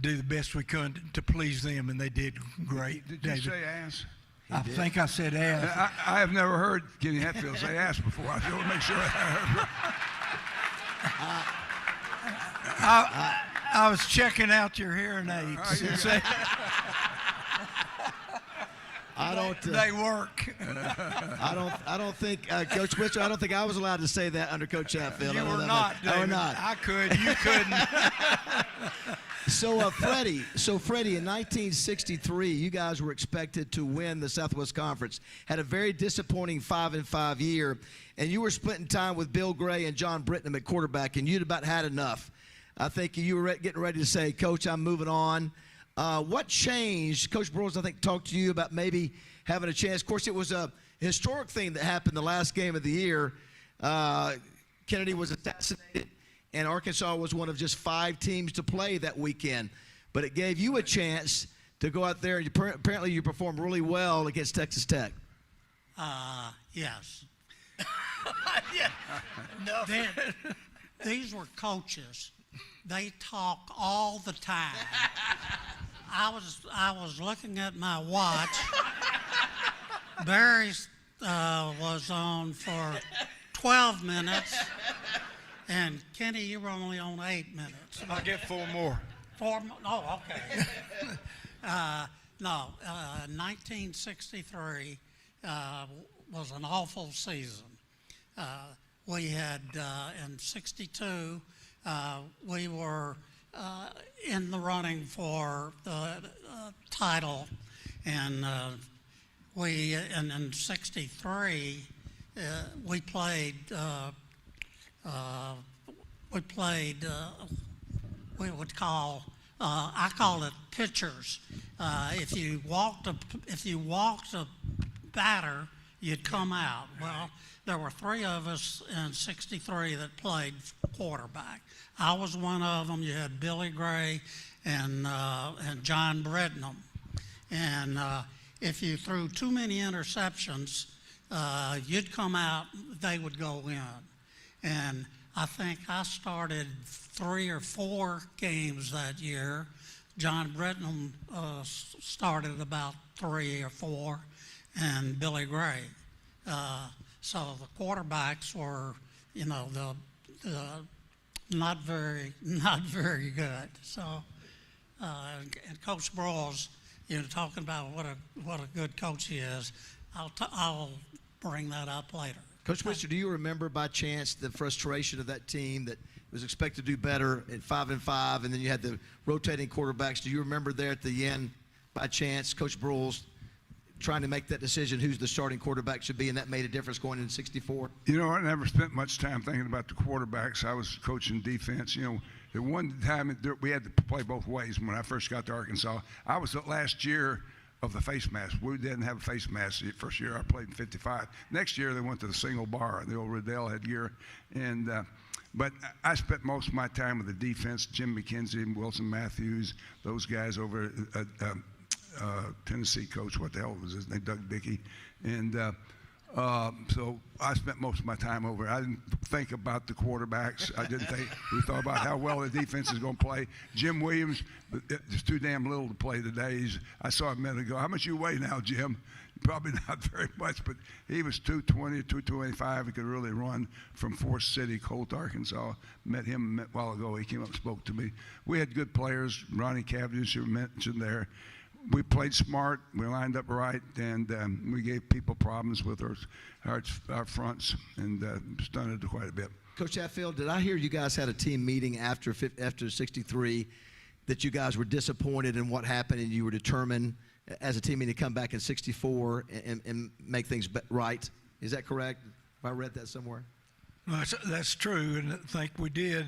[SPEAKER 10] do the best we could to please them, and they did great.
[SPEAKER 9] Did you say ass?
[SPEAKER 10] I think I said ass.
[SPEAKER 9] I have never heard Kenny Hatfield say ass before. I just want to make sure I heard.
[SPEAKER 10] I was checking out your hearing aids. They work.
[SPEAKER 1] I don't think Coach Switzer. I don't think I was allowed to say that under Coach Hatfield.
[SPEAKER 10] You were not, David.
[SPEAKER 1] I were not.
[SPEAKER 10] I could. You couldn't.
[SPEAKER 1] So Freddie, in 1963, you guys were expected to win the Southwest Conference. Had a very disappointing 5-5 year, and you were splitting time with Bill Gray and John Britton at quarterback, and you'd about had enough. I think you were getting ready to say, Coach, I'm moving on. What changed? Coach Broyles, I think, talked to you about maybe having a chance. Of course, it was a historic thing that happened the last game of the year. Kennedy was assassinated, and Arkansas was one of just 5 teams to play that weekend. But it gave you a chance to go out there. Apparently you performed really well against Texas Tech.
[SPEAKER 5] Yes.
[SPEAKER 3] Yeah. No.
[SPEAKER 5] These were coaches. They talk all the time. I was looking at my watch. Barry was on for 12 minutes, and Kenny, you were only on 8 minutes.
[SPEAKER 10] I'll get 4 more.
[SPEAKER 5] 4 more? Oh, okay. 1963 was an awful season. We had, in 62, we were in the running for the title, and in 63, we played we would call, I call it pitchers. If you walked a batter, you'd come out. Well, there were 3 of us in 63 that played quarterback. I was one of them. You had Billy Gray and John Brednam. And if you threw too many interceptions, you'd come out, they would go in. And I think I started 3 or 4 games that year. John Brednam started about 3 or 4, and Billy Gray. So the quarterbacks were, the not very good. So, and Coach Broyles, talking about what a good coach he is, I'll bring that up later.
[SPEAKER 1] Coach Switzer, do you remember by chance the frustration of that team that was expected to do better at 5-5, and then you had the rotating quarterbacks? Do you remember there at the end, by chance, Coach Broyles trying to make that decision who's the starting quarterback should be, and that made a difference going into 64?
[SPEAKER 9] I never spent much time thinking about the quarterbacks. I was coaching defense. At one time we had to play both ways. When I first got to Arkansas, I was the last year of the face mask. We didn't have a face mask the first year I played in 55. Next year they went to the single bar, the old Riddell headgear. And but I spent most of my time with the defense, Jim McKenzie and Wilson Matthews, those guys over at Tennessee coach, what the hell was his name, Doug Dickey. And so I spent most of my time over. I didn't think about the quarterbacks. We thought about how well the defense is going to play. Jim Williams is too damn little to play today. I saw him a minute ago. How much you weigh now, Jim? Probably not very much, but he was 220 or 225. He could really run from Forest City, Colt, Arkansas. Met him a while ago. He came up and spoke to me. We had good players. Ronnie Cavendish, you mentioned there. We played smart, we lined up right, and we gave people problems with our fronts, and stunted it quite a bit.
[SPEAKER 1] Coach Hatfield, did I hear you guys had a team meeting after 63 that you guys were disappointed in what happened, and you were determined as a team to come back in 64 and make things right? Is that correct? Have I read that somewhere?
[SPEAKER 10] Well, that's true, and I think we did.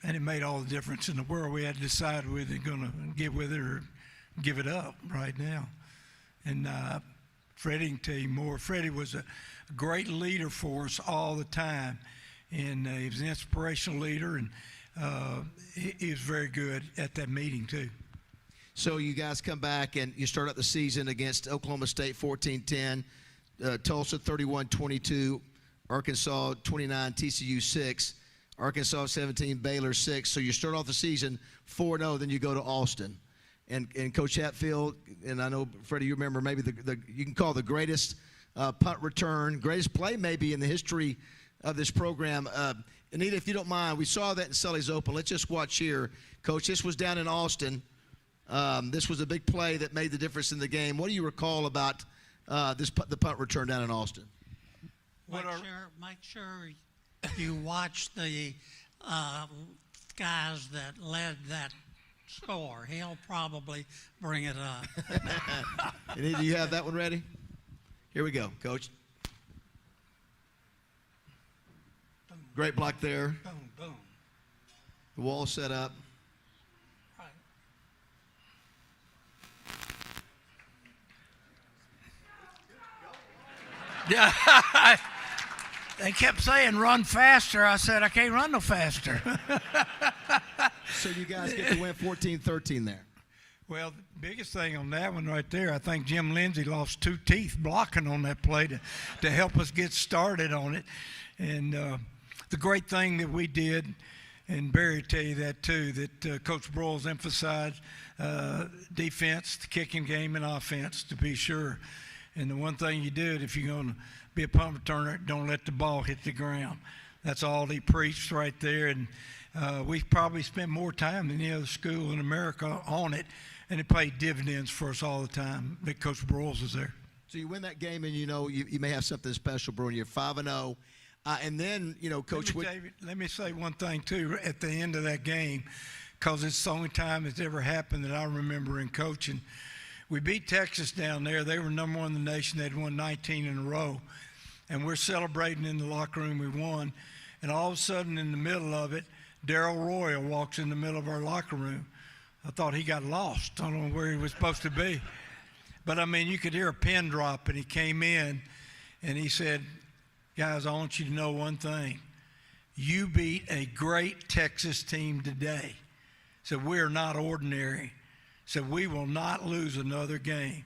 [SPEAKER 10] And it made all the difference in the world. We had to decide whether we're going to get with it or give it up right now. And Freddie can tell you more. Freddie was a great leader for us all the time. And he was an inspirational leader, and he was very good at that meeting too.
[SPEAKER 1] So you guys come back and you start out the season against Oklahoma State 14-10, Tulsa 31-22, Arkansas 29, TCU 6. Arkansas 17, Baylor 6. So you start off the season 4-0, then you go to Austin. And Coach Hatfield, and I know, Freddie, you remember maybe you can call the greatest punt return, greatest play maybe in the history of this program. Anita, if you don't mind, we saw that in Sully's Open. Let's just watch here. Coach, this was down in Austin. This was a big play that made the difference in the game. What do you recall about the punt return down in Austin?
[SPEAKER 5] Make sure you watch the guys that led that score. He'll probably bring it up.
[SPEAKER 1] Do you have that one ready? Here we go, Coach.
[SPEAKER 5] Boom.
[SPEAKER 1] Great block there.
[SPEAKER 5] Boom, boom.
[SPEAKER 1] The wall set up.
[SPEAKER 5] Right.
[SPEAKER 10] Yeah. They kept saying, run faster. I said, I can't run no faster.
[SPEAKER 1] So you guys get to win 14-13 there.
[SPEAKER 10] Well, the biggest thing on that one right there, I think Jim Lindsay lost 2 teeth blocking on that play to help us get started on it. And the great thing that we did, and Barry will tell you that too, that Coach Broyles emphasized defense, the kicking game, and offense, to be sure. And the one thing you do, if you're going to be a punt returner, don't let the ball hit the ground. That's all he preached right there. And we probably spent more time than any other school in America on it, and it paid dividends for us all the time that Coach Broyles was there.
[SPEAKER 1] So you win that game, and you may have something special, bro. You're 5-0. And then, Coach
[SPEAKER 10] let me say one thing, too, at the end of that game, because it's the only time it's ever happened that I remember in coaching. We beat Texas down there. They were number 1 in the nation. They'd won 19 in a row. And we're celebrating in the locker room we won. And all of a sudden, in the middle of it, Darryl Royal walks in the middle of our locker room. I thought he got lost. I don't know where he was supposed to be. But, I mean, you could hear a pin drop, and he came in, and he said, guys, I want you to know one thing. You beat a great Texas team today. So we're not ordinary. So we will not lose another game.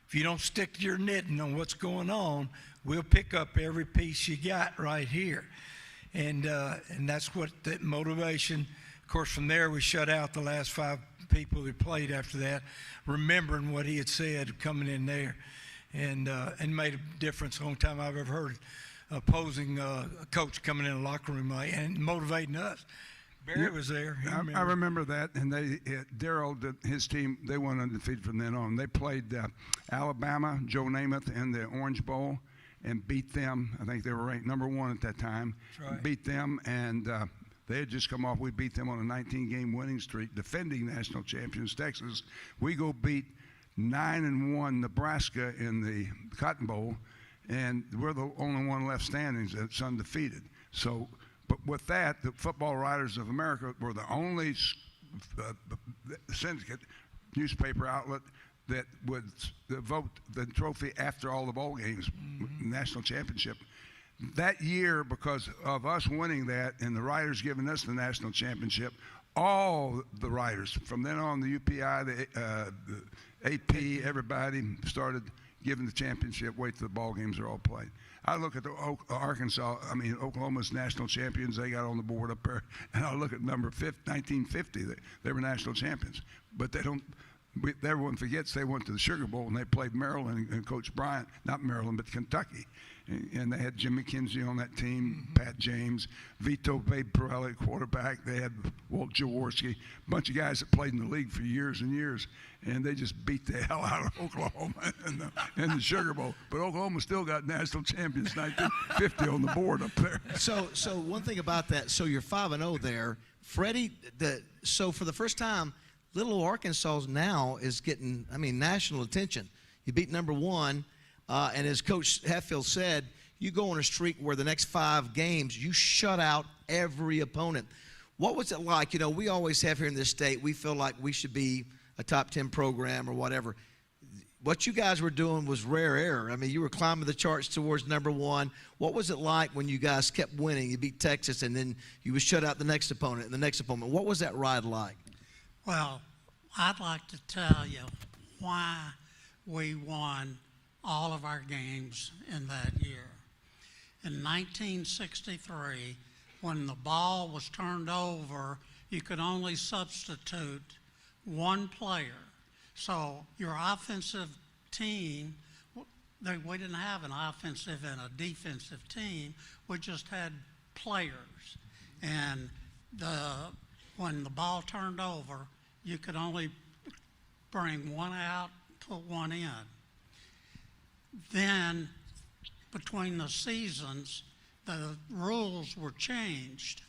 [SPEAKER 10] If you don't stick to your knitting on what's going on, we'll pick up every piece you got right here. And that's what that motivation. Of course, from there we shut out the last 5 people who played after that, remembering what he had said coming in there, and made a difference. The only time I've ever heard opposing a coach coming in the locker room and motivating us. Barry was there.
[SPEAKER 9] I remember that, and Darryl, his team, they went undefeated from then on. They played Alabama, Joe Namath, in the Orange Bowl, and beat them. I think they were ranked number 1 at that time.
[SPEAKER 10] That's right.
[SPEAKER 9] Beat them, and they had just come off. We beat them on a 19-game winning streak, defending national champions, Texas. We go beat 9-1 Nebraska in the Cotton Bowl, and we're the only one left standing that's undefeated. So, but with that, the Football Writers of America were the only syndicate newspaper outlet that would vote the trophy after all the bowl games, national championship. That year, because of us winning that and the writers giving us the national championship, all the writers, from then on, the UPI, the AP, everybody started giving the championship, wait till the ball games are all played. I look at the Oklahoma's national champions, they got on the board up there, and I look at number 1950, they were national champions. But everyone forgets they went to the Sugar Bowl and they played Maryland and Coach Bryant, not Maryland, but Kentucky. And they had Jim McKenzie on that team, Pat James, Vito Babe Pirelli, quarterback. They had Walt Jaworski, a bunch of guys that played in the league for years and years. And they just beat the hell out of Oklahoma in the Sugar Bowl. But Oklahoma still got national champions 1950 on the board up there.
[SPEAKER 1] So one thing about that, so you're 5-0 there. Freddie, so for the first time, Little Arkansas now is getting, national attention. You beat number 1. And as Coach Hatfield said, you go on a streak where the next 5 games, you shut out every opponent. What was it like? We always have here in this state, we feel like we should be a top 10 program or whatever. What you guys were doing was rare air. You were climbing the charts towards number 1. What was it like when you guys kept winning? You beat Texas, and then you would shut out the next opponent and the next opponent. What was that ride like?
[SPEAKER 5] Well, I'd like to tell you why we won all of our games in that year. In 1963, when the ball was turned over, you could only substitute 1 player. So your offensive team, we didn't have an offensive and a defensive team. We just had players. And when the ball turned over, you could only bring 1 out, put 1 in. Then, between the seasons, the rules were changed.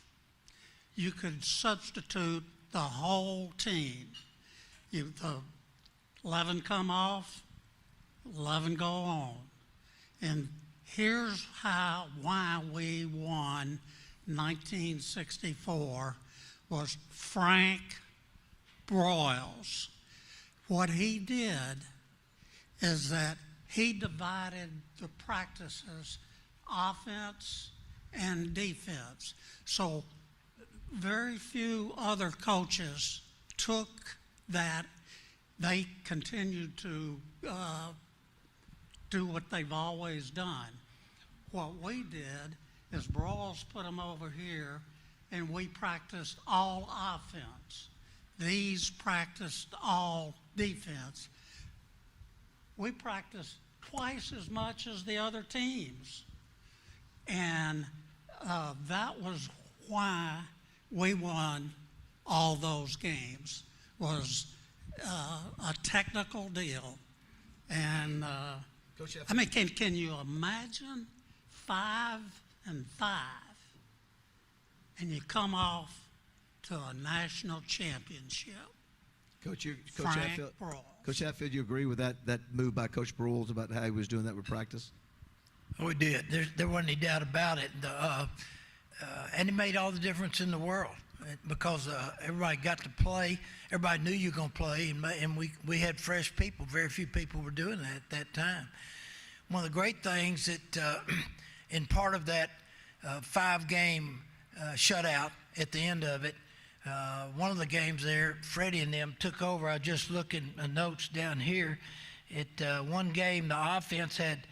[SPEAKER 5] You could substitute the whole team. The 11 come off, 11 go on. And here's why we won 1964 was Frank Broyles. What he did is that he divided the practices, offense and defense. So very few other coaches took that. They continued to do what they've always done. What we did is Broyles put them over here, and we practiced all offense. These practiced all defense. We practiced twice as much as the other teams. And that was why we won all those games, was a technical deal. And
[SPEAKER 1] Coach F.
[SPEAKER 5] I mean, can you imagine 5-5 and you come off to a national championship?
[SPEAKER 1] Coach
[SPEAKER 5] Frank
[SPEAKER 1] Hatfield.
[SPEAKER 5] Broyles.
[SPEAKER 1] Coach Hatfield, you agree with that move by Coach Broyles about how he was doing that with practice?
[SPEAKER 10] We did. There wasn't any doubt about it. And it made all the difference in the world because everybody got to play. Everybody knew you were going to play, and we had fresh people. Very few people were doing that at that time. One of the great things that in part of that 5-game shutout at the end of it, one of the games there, Freddie and them took over. I just looking at notes down here. At one game, the offense had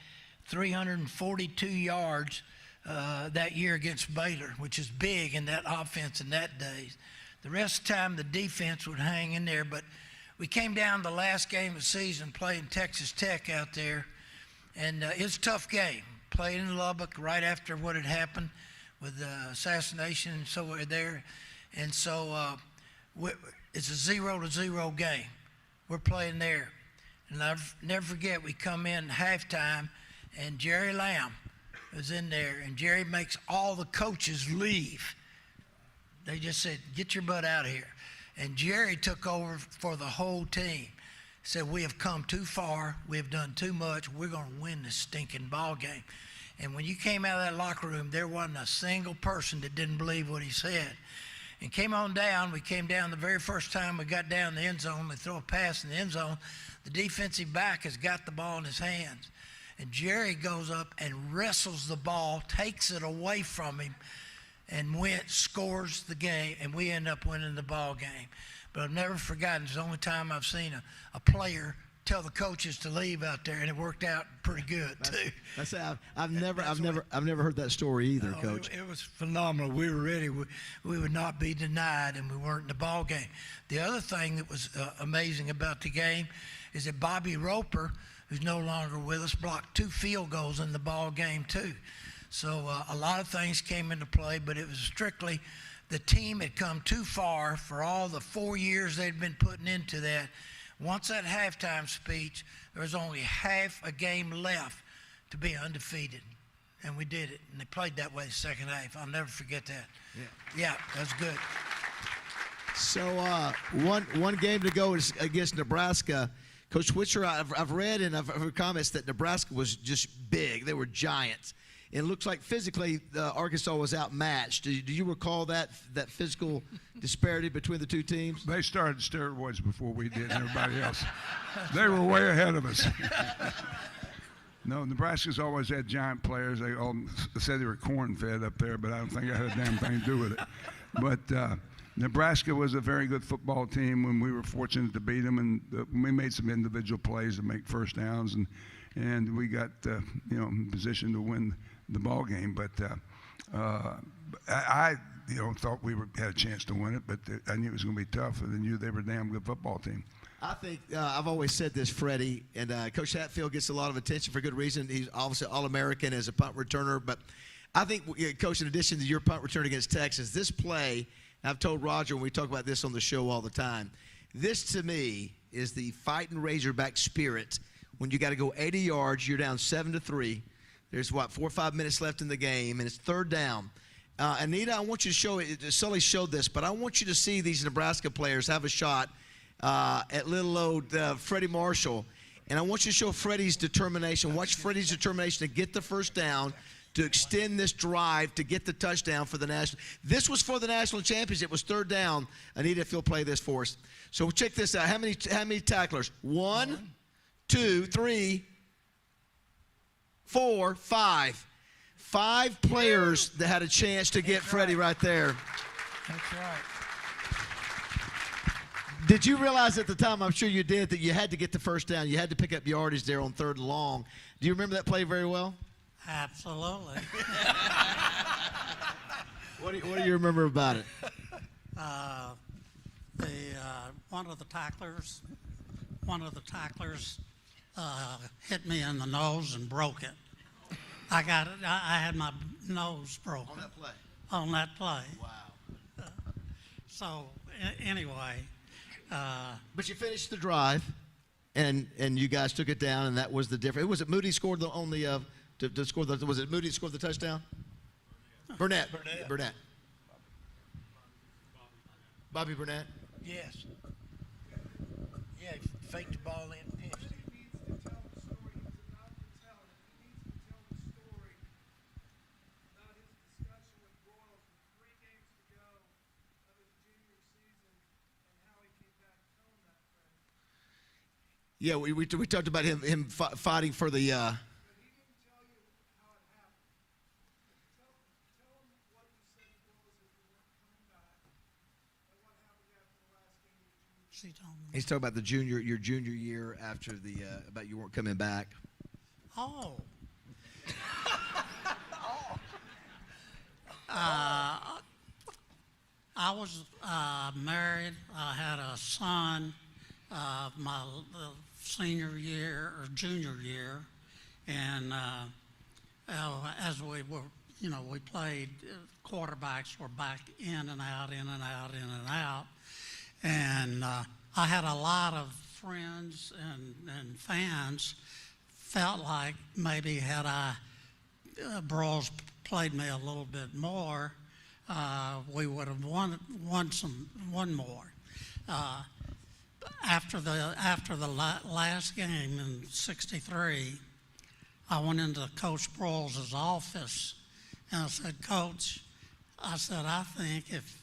[SPEAKER 10] 342 yards that year against Baylor, which is big in that offense in that day. The rest of the time, the defense would hang in there. But we came down the last game of the season playing Texas Tech out there, and it's a tough game. Played in Lubbock right after what had happened with the assassination and so we're there. And so it's a 0-0 game. We're playing there. And I'll never forget, we come in halftime, and Jerry Lamb was in there, and Jerry makes all the coaches leave. They just said, get your butt out of here. And Jerry took over for the whole team. Said, we have come too far. We have done too much. We're going to win this stinking ball game. And when you came out of that locker room, there wasn't a single person that didn't believe what he said. And came on down. We came down the very first time we got down the end zone. They throw a pass in the end zone. The defensive back has got the ball in his hands. And Jerry goes up and wrestles the ball, takes it away from him, and scores the game, and we end up winning the ball game. But I've never forgotten, it's the only time I've seen a player tell the coaches to leave out there, and it worked out pretty good too.
[SPEAKER 1] I've never heard that story either, Coach.
[SPEAKER 10] It was phenomenal. We were ready. We would not be denied, and we weren't in the ball game. The other thing that was amazing about the game is that Bobby Roper, who's no longer with us, blocked 2 field goals in the ball game too. So a lot of things came into play, but it was strictly the team had come too far for all the 4 years they'd been putting into that. Once that halftime speech, there was only half a game left to be undefeated, and we did it. And they played that way the second half. I'll never forget that. Yeah, that's good.
[SPEAKER 1] So one game to go is against Nebraska. Coach Switzer, I've read and I've heard comments that Nebraska was just big. They were giants. And it looks like physically Arkansas was outmatched. Do you recall that physical disparity between the two teams?
[SPEAKER 9] They started steroids before we did, and everybody else. They were way ahead of us. No, Nebraska's always had giant players. They all said they were corn-fed up there, but I don't think I had a damn thing to do with it. But Nebraska was a very good football team when we were fortunate to beat them, and we made some individual plays to make first downs, and we got in position to win the ball game. But I thought we had a chance to win it, but I knew it was going to be tough, and I knew they were a damn good football team.
[SPEAKER 1] I think I've always said this, Freddie, and Coach Hatfield gets a lot of attention for good reason. He's obviously All-American as a punt returner, but I think, Coach, in addition to your punt return against Texas, this play, I've told Roger when we talk about this on the show all the time, this to me is the fighting Razorback spirit. When you got to go 80 yards, you're down 7-3. There's 4 or 5 minutes left in the game, and it's third down. Anita, I want you to show it. Sully showed this, but I want you to see these Nebraska players have a shot at little old Freddie Marshall, and I want you to show Freddie's determination. Watch Freddie's determination to get the first down, to extend this drive, to get the touchdown for the national. This was for the national championship. It was third down. Anita, if you'll play this for us. So check this out. How many tacklers? 1, 2, 3, 4, 5. 5 players that had a chance to get Freddie right there.
[SPEAKER 10] That's right.
[SPEAKER 1] Did you realize at the time, I'm sure you did, that you had to get the first down? You had to pick up yardage there on 3rd and long. Do you remember that play very well?
[SPEAKER 5] Absolutely.
[SPEAKER 1] What do you remember about it?
[SPEAKER 5] One of the tacklers hit me in the nose and broke it. I had my nose broken.
[SPEAKER 1] On that play?
[SPEAKER 5] On that play.
[SPEAKER 1] Wow.
[SPEAKER 5] So anyway.
[SPEAKER 1] But you finished the drive, and you guys took it down, and that was the difference. Was it Moody scored the only to score the? Was it Moody scored the touchdown? Burnett. Bobby Burnett.
[SPEAKER 3] Yes. Yeah, he faked the ball in, pitched.
[SPEAKER 1] Yeah, we talked about him fighting for the. He's talking about your junior year after about you weren't coming back.
[SPEAKER 5] Oh. I was married. I had a son my senior year or junior year, and as we were, we played, quarterbacks were back in and out, and I had a lot of friends and fans felt like maybe had Broyles played me a little bit more, we would have won more. After the last game in '63, I went into Coach Broyles' office and I said, Coach, I think if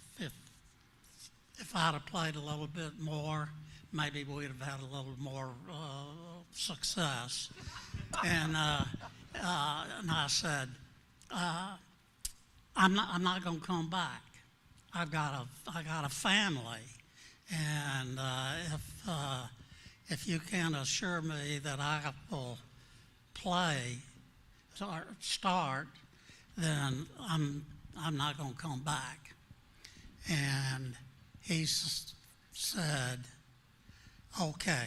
[SPEAKER 5] I'd have played a little bit more, maybe we'd have had a little more success. And I said, I'm not going to come back. I got a family, and if you can assure me that I will play or start, then I'm not going to come back. And he said, okay,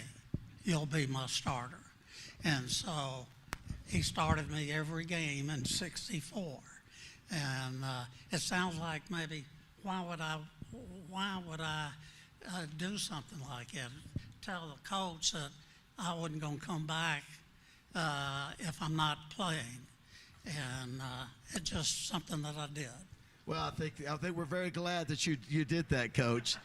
[SPEAKER 5] you'll be my starter. And so he started me every game in '64. And it sounds like maybe, why would I do something like that? Tell the coach that I wasn't going to come back if I'm not playing. And it's just something that I did.
[SPEAKER 1] Well, I think we're very glad that you did that, Coach.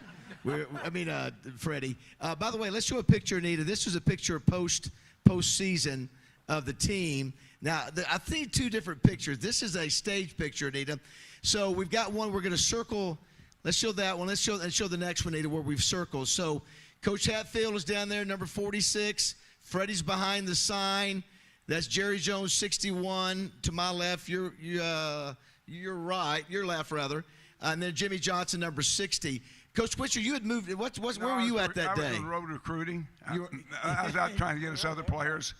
[SPEAKER 1] Freddie. By the way, let's show a picture, Anita. This is a picture postseason of the team. Now, I think two different pictures. This is a stage picture, Anita. So we've got one we're going to circle. Let's show that one. Let's show the next one, Anita, where we've circled. So Coach Hatfield is down there, number 46. Freddie's behind the sign. That's Jerry Jones, 61. To my left, your right, your left rather, and then Jimmy Johnson, number 60. Coach Switzer, you had moved. Where were you at that day?
[SPEAKER 9] I was on the road recruiting. I was out trying to get us other players.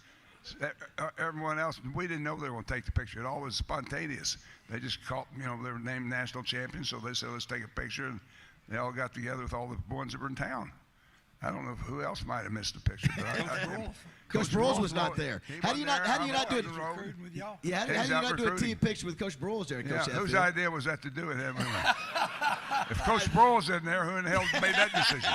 [SPEAKER 9] Everyone else, we didn't know they were going to take the picture. It all was spontaneous. They just called, they were named national champions, so they said, let's take a picture, and they all got together with all the ones that were in town. I don't know who else might have missed the picture, but I did.
[SPEAKER 1] Coach Broyles was not there. How do you not do it? Yeah, how do you not do a team picture with Coach Broyles there, Coach Hatfield?
[SPEAKER 9] Whose idea was that to do it? If Coach Broyles isn't there, who in the hell made that decision?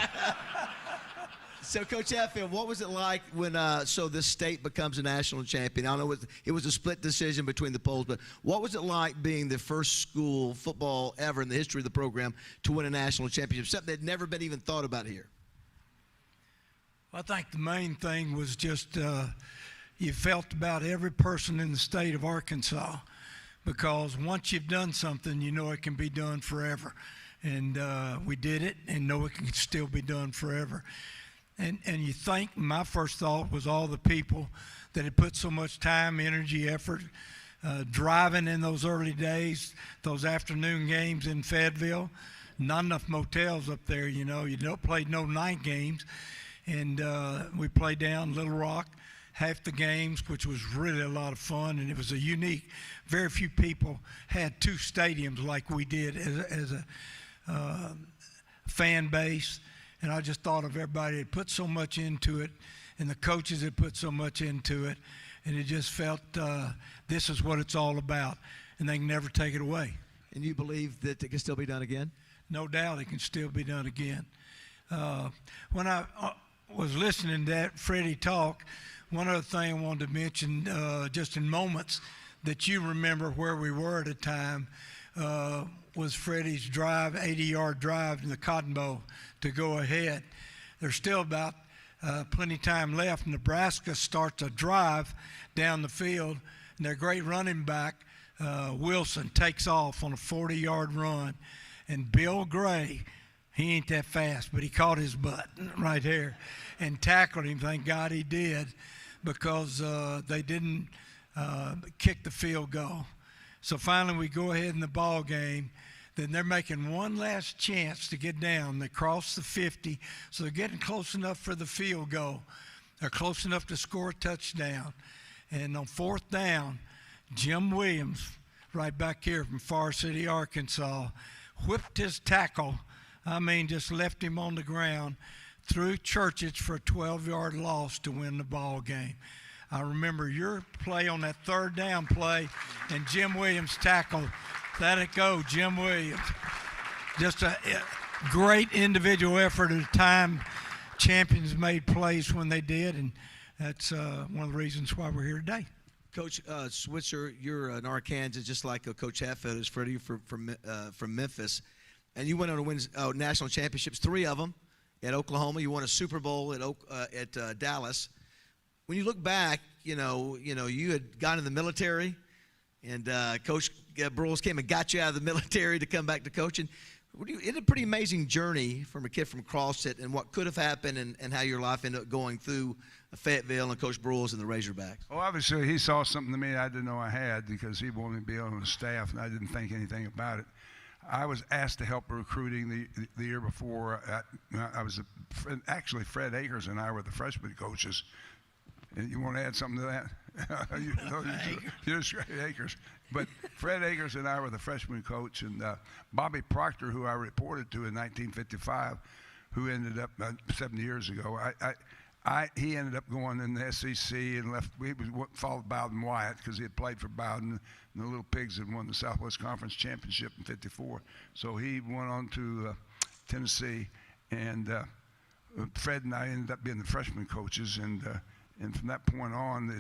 [SPEAKER 1] So, Coach Hatfield, what was it like when so this state becomes a national champion? I know it was a split decision between the polls, but what was it like being the first school football ever in the history of the program to win a national championship, something that had never been even thought about here?
[SPEAKER 10] I think the main thing was just you felt about every person in the state of Arkansas, because once you've done something, you know it can be done forever. And we did it and know it can still be done forever. And you think, my first thought was all the people that had put so much time, energy, effort, driving in those early days, those afternoon games in Fayetteville, not enough motels up there, you know. You don't play no night games. And we played down Little Rock, half the games, which was really a lot of fun, and it was a unique. Very few people had two stadiums like we did as a fan base, and I just thought of everybody that put so much into it, and the coaches that put so much into it, and it just felt this is what it's all about, and they can never take it away.
[SPEAKER 1] And you believe that it can still be done again?
[SPEAKER 10] No doubt it can still be done again. When I was listening to that Freddie talk, one other thing I wanted to mention, just in moments that you remember where we were at the time, was Freddie's drive, 80-yard drive in the Cotton Bowl to go ahead. There's still about plenty of time left. Nebraska starts a drive down the field, and their great running back, Wilson, takes off on a 40-yard run, and Bill Gray, he ain't that fast, but he caught his butt right there and tackled him. Thank God he did, because they didn't kick the field goal. So finally we go ahead in the ball game. Then they're making one last chance to get down. They cross the 50, so they're getting close enough for the field goal. They're close enough to score a touchdown. And on fourth down, Jim Williams, right back here from Far City, Arkansas, whipped his tackle. I mean, just left him on the ground, threw Churchich for a 12-yard loss to win the ball game. I remember your play on that third down play, and Jim Williams tackled. Let it go, Jim Williams. Just a great individual effort at a time. Champions made plays when they did, and that's one of the reasons why we're here today.
[SPEAKER 1] Coach Switzer, you're an Arkansas, just like Coach Hatfield is. Freddie from Memphis. And you went on to win national championships, 3 of them at Oklahoma. You won a Super Bowl at Dallas. When you look back, you had gone in the military, and Coach Broyles came and got you out of the military to come back to coaching. It had a pretty amazing journey from a kid from CrossFit and what could have happened and how your life ended up going through Fayetteville and Coach Broyles and the Razorbacks.
[SPEAKER 9] Well, obviously he saw something to me I didn't know I had, because he wanted me to be on the staff, and I didn't think anything about it. I was asked to help recruiting the year before. Actually, Fred Akers and I were the freshman coaches. And you want to add something to that? Just Akers. But Fred Akers and I were the freshman coach, and Bobby Proctor, who I reported to in 1955, who ended up 7 years ago. He ended up going in the SEC and left. He followed Bowden Wyatt because he had played for Bowden, and the Little Pigs had won the Southwest Conference Championship in '54. So he went on to Tennessee, and Fred and I ended up being the freshman coaches, and from that point on,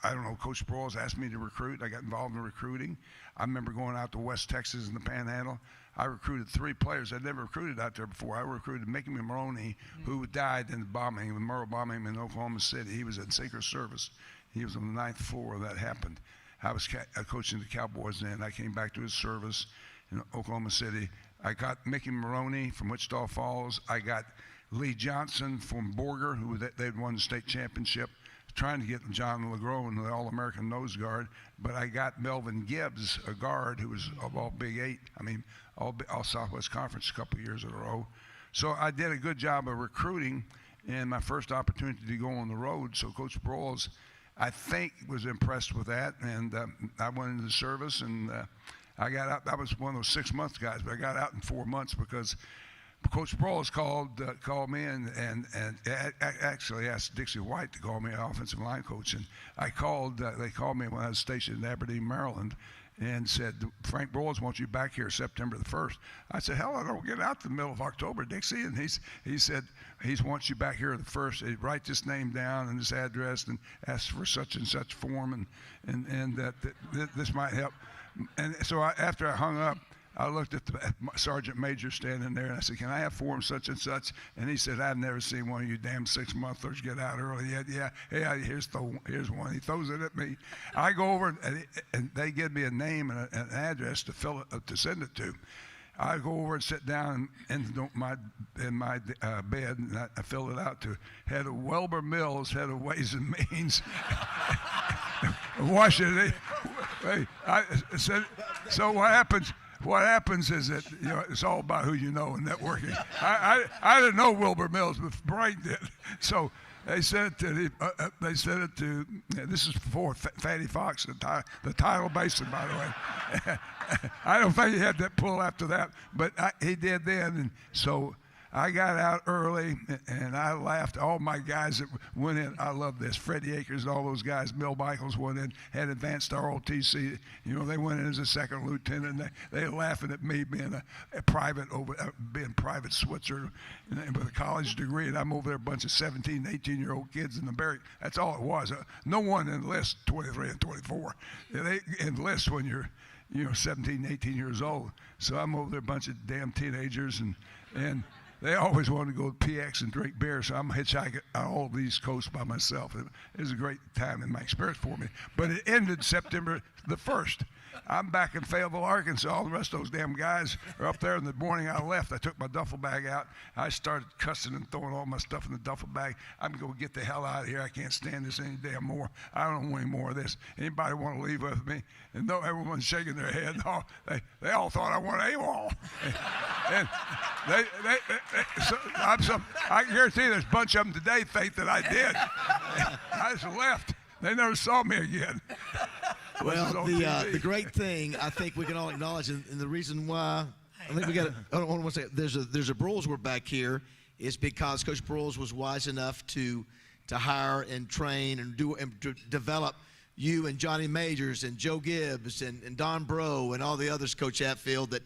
[SPEAKER 9] I don't know, Coach Broyles asked me to recruit. I got involved in recruiting. I remember going out to West Texas in the Panhandle. I recruited 3 players I'd never recruited out there before. I recruited Mickey Maroney, who died in the bombing, the Merle bombing in Oklahoma City. He was in Secret Service. He was on the 9th floor when that happened. I was coaching the Cowboys then. I came back to his service in Oklahoma City. I got Mickey Maroney from Wichita Falls. I got Lee Johnson from Borger, who they'd won the state championship, trying to get John LeGros in the All-American nose guard. But I got Melvin Gibbs, a guard who was of all Big 8. I mean, all Southwest Conference a couple of years in a row. So I did a good job of recruiting, and my first opportunity to go on the road. So Coach Broyles, I think, was impressed with that, and I went into the service, and I got out. I was one of those 6-month guys, but I got out in 4 months because Coach Broyles called me and actually asked Dixie White to call me an offensive line coach, and I called. They called me when I was stationed in Aberdeen, Maryland, and said, Frank Broyles wants you back here September the 1st. I said, hell, I don't get out the middle of October, Dixie. And he said, he wants you back here the 1st. He'd write this name down and this address and ask for such and such form, and that this might help. And so after I hung up, I looked at the sergeant major standing there, and I said, can I have form such and such? And he said, I've never seen one of you damn 6-monthers get out early yet. Yeah, hey, here's one. He throws it at me. I go over, and they give me a name and an address to send it to. I go over and sit down in my bed, and I fill it out to head of Welber Mills, head of Ways and Means, Washington. I said, so what happens? what happens is that it's all about who you know and networking. I didn't know Wilbur Mills, but Brian did. So they said it to. This is before Fatty Fox, the tidal basin, by the way. I don't think he had that pull after that, but he did then, and so. I got out early, and I laughed. All my guys that went in, I love this. Freddie Akers and all those guys, Bill Michaels went in, had advanced ROTC. They went in as a second lieutenant. And they were laughing at me being a private, being private Switzer with a college degree, and I'm over there a bunch of 17, 18-year-old kids in the barrack. That's all it was. No one enlists 23 and 24. They enlist when you're 17, 18 years old. So I'm over there a bunch of damn teenagers, and they always wanted to go to PX and drink beer, so I'm hitchhiking all of the East Coast by myself. It was a great time in my experience for me. But it ended September the 1st. I'm back in Fayetteville, Arkansas. All the rest of those damn guys are up there. In the morning I left, I took my duffel bag out. I started cussing and throwing all my stuff in the duffel bag. I'm going to get the hell out of here. I can't stand this any damn more. I don't want any more of this. Anybody want to leave with me? And no, everyone's shaking their head. No, they all thought I went AWOL. And I guarantee there's a bunch of them today think that I did. I just left. They never saw me again.
[SPEAKER 1] Well, the great thing I think we can all acknowledge, and the reason why I think we got to, hold on one second. There's a Broyles back here is because Coach Broyles was wise enough to hire and train and develop you and Johnny Majors and Joe Gibbs and Don Bro and all the others, Coach Hatfield, that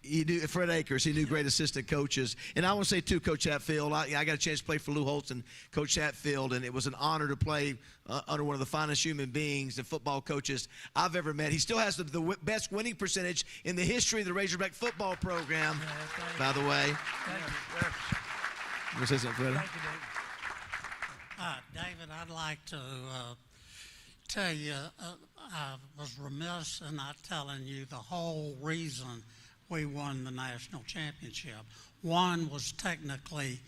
[SPEAKER 1] he knew Fred Akers. He knew great assistant coaches. And I want to say, too, Coach Hatfield, I got a chance to play for Lou Holtz and Coach Hatfield, and it was an honor to play under one of the finest human beings and football coaches I've ever met. He still has the best winning percentage in the history of the Razorback football program, by the way. You want to say something, Freddie?
[SPEAKER 5] Thank you, David, I'd like to tell you, I was remiss in not telling you the whole reason we won the national championship. One was technically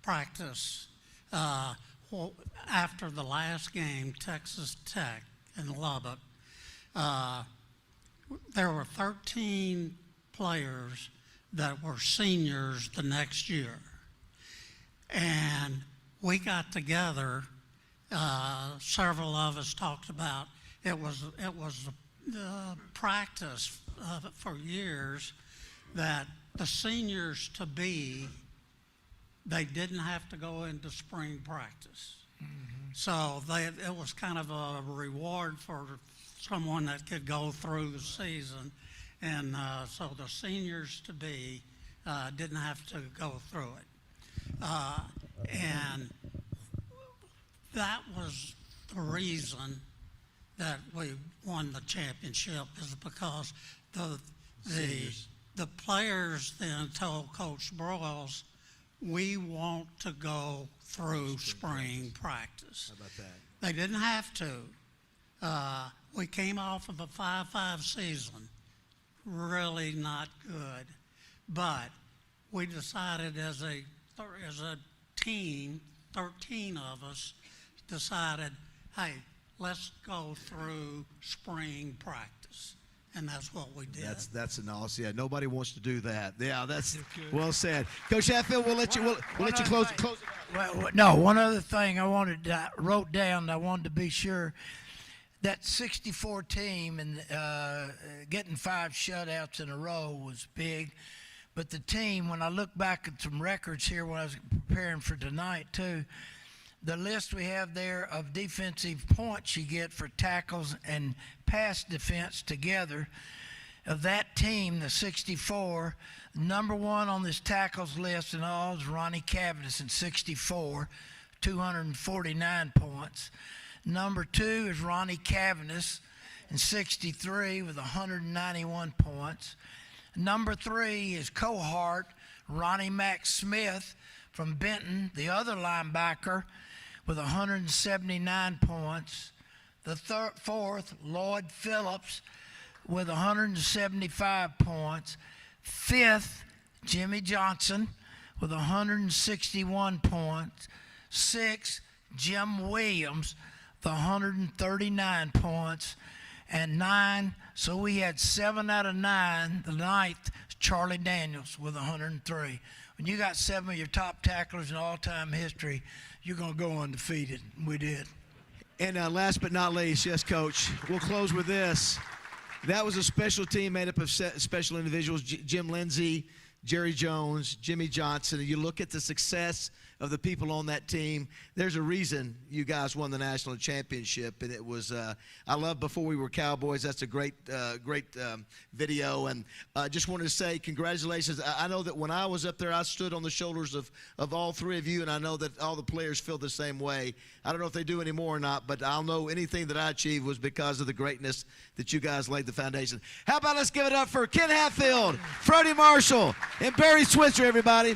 [SPEAKER 5] practice. After the last game, Texas Tech in Lubbock, there were 13 players that were seniors the next year. And we got together. Several of us talked about it was the practice for years that the seniors to be, they didn't have to go into spring practice. Mm-hmm. So it was kind of a reward for someone that could go through the season. And so the seniors to be didn't have to go through it. And that was the reason that we won the championship, is because the players then told Coach Broyles, we want to go through spring practice.
[SPEAKER 1] How about that?
[SPEAKER 5] They didn't have to. We came off of a 5-5 season, really not good, but we decided as a team, 13 of us, decided, hey, let's go through spring practice. And that's what we did.
[SPEAKER 1] That's analysis. Yeah, nobody wants to do that. Yeah, that's well said. Coach Hatfield, we'll let you close it out.
[SPEAKER 10] Well, no, one other thing I wrote down, I wanted to be sure. That 64 team and getting 5 shutouts in a row was big. But the team, when I look back at some records here when I was preparing for tonight too, the list we have there of defensive points you get for tackles and pass defense together, of that team, the 64, number one on this tackles list and all is Ronnie Cavanis in 64, 249 points. Number 2 is Ronnie Cavanis in 63 with 191 points. Number 3 is Cohart, Ronnie Mack Smith from Benton, the other linebacker, with 179 points. The 4th, Lloyd Phillips with 175 points. 5th, Jimmy Johnson with 161 points. 6th, Jim Williams with 139 points. and 9. So we had 7 out of 9. The 9th, Charlie Daniels with 103. When you got 7 of your top tacklers in all-time history, you're going to go undefeated. We did.
[SPEAKER 1] And last but not least, yes, Coach, we'll close with this. That was a special team made up of special individuals, Jim Lindsay, Jerry Jones, Jimmy Johnson. And you look at the success of the people on that team, there's a reason you guys won the national championship. And it was, I love Before We Were Cowboys. That's a great video. And I just wanted to say congratulations. I know that when I was up there, I stood on the shoulders of all 3 of you, and I know that all the players feel the same way. I don't know if they do anymore or not, but I'll know anything that I achieved was because of the greatness that you guys laid the foundation. How about let's give it up for Ken Hatfield, Freddie Marshall, and Barry Switzer, everybody.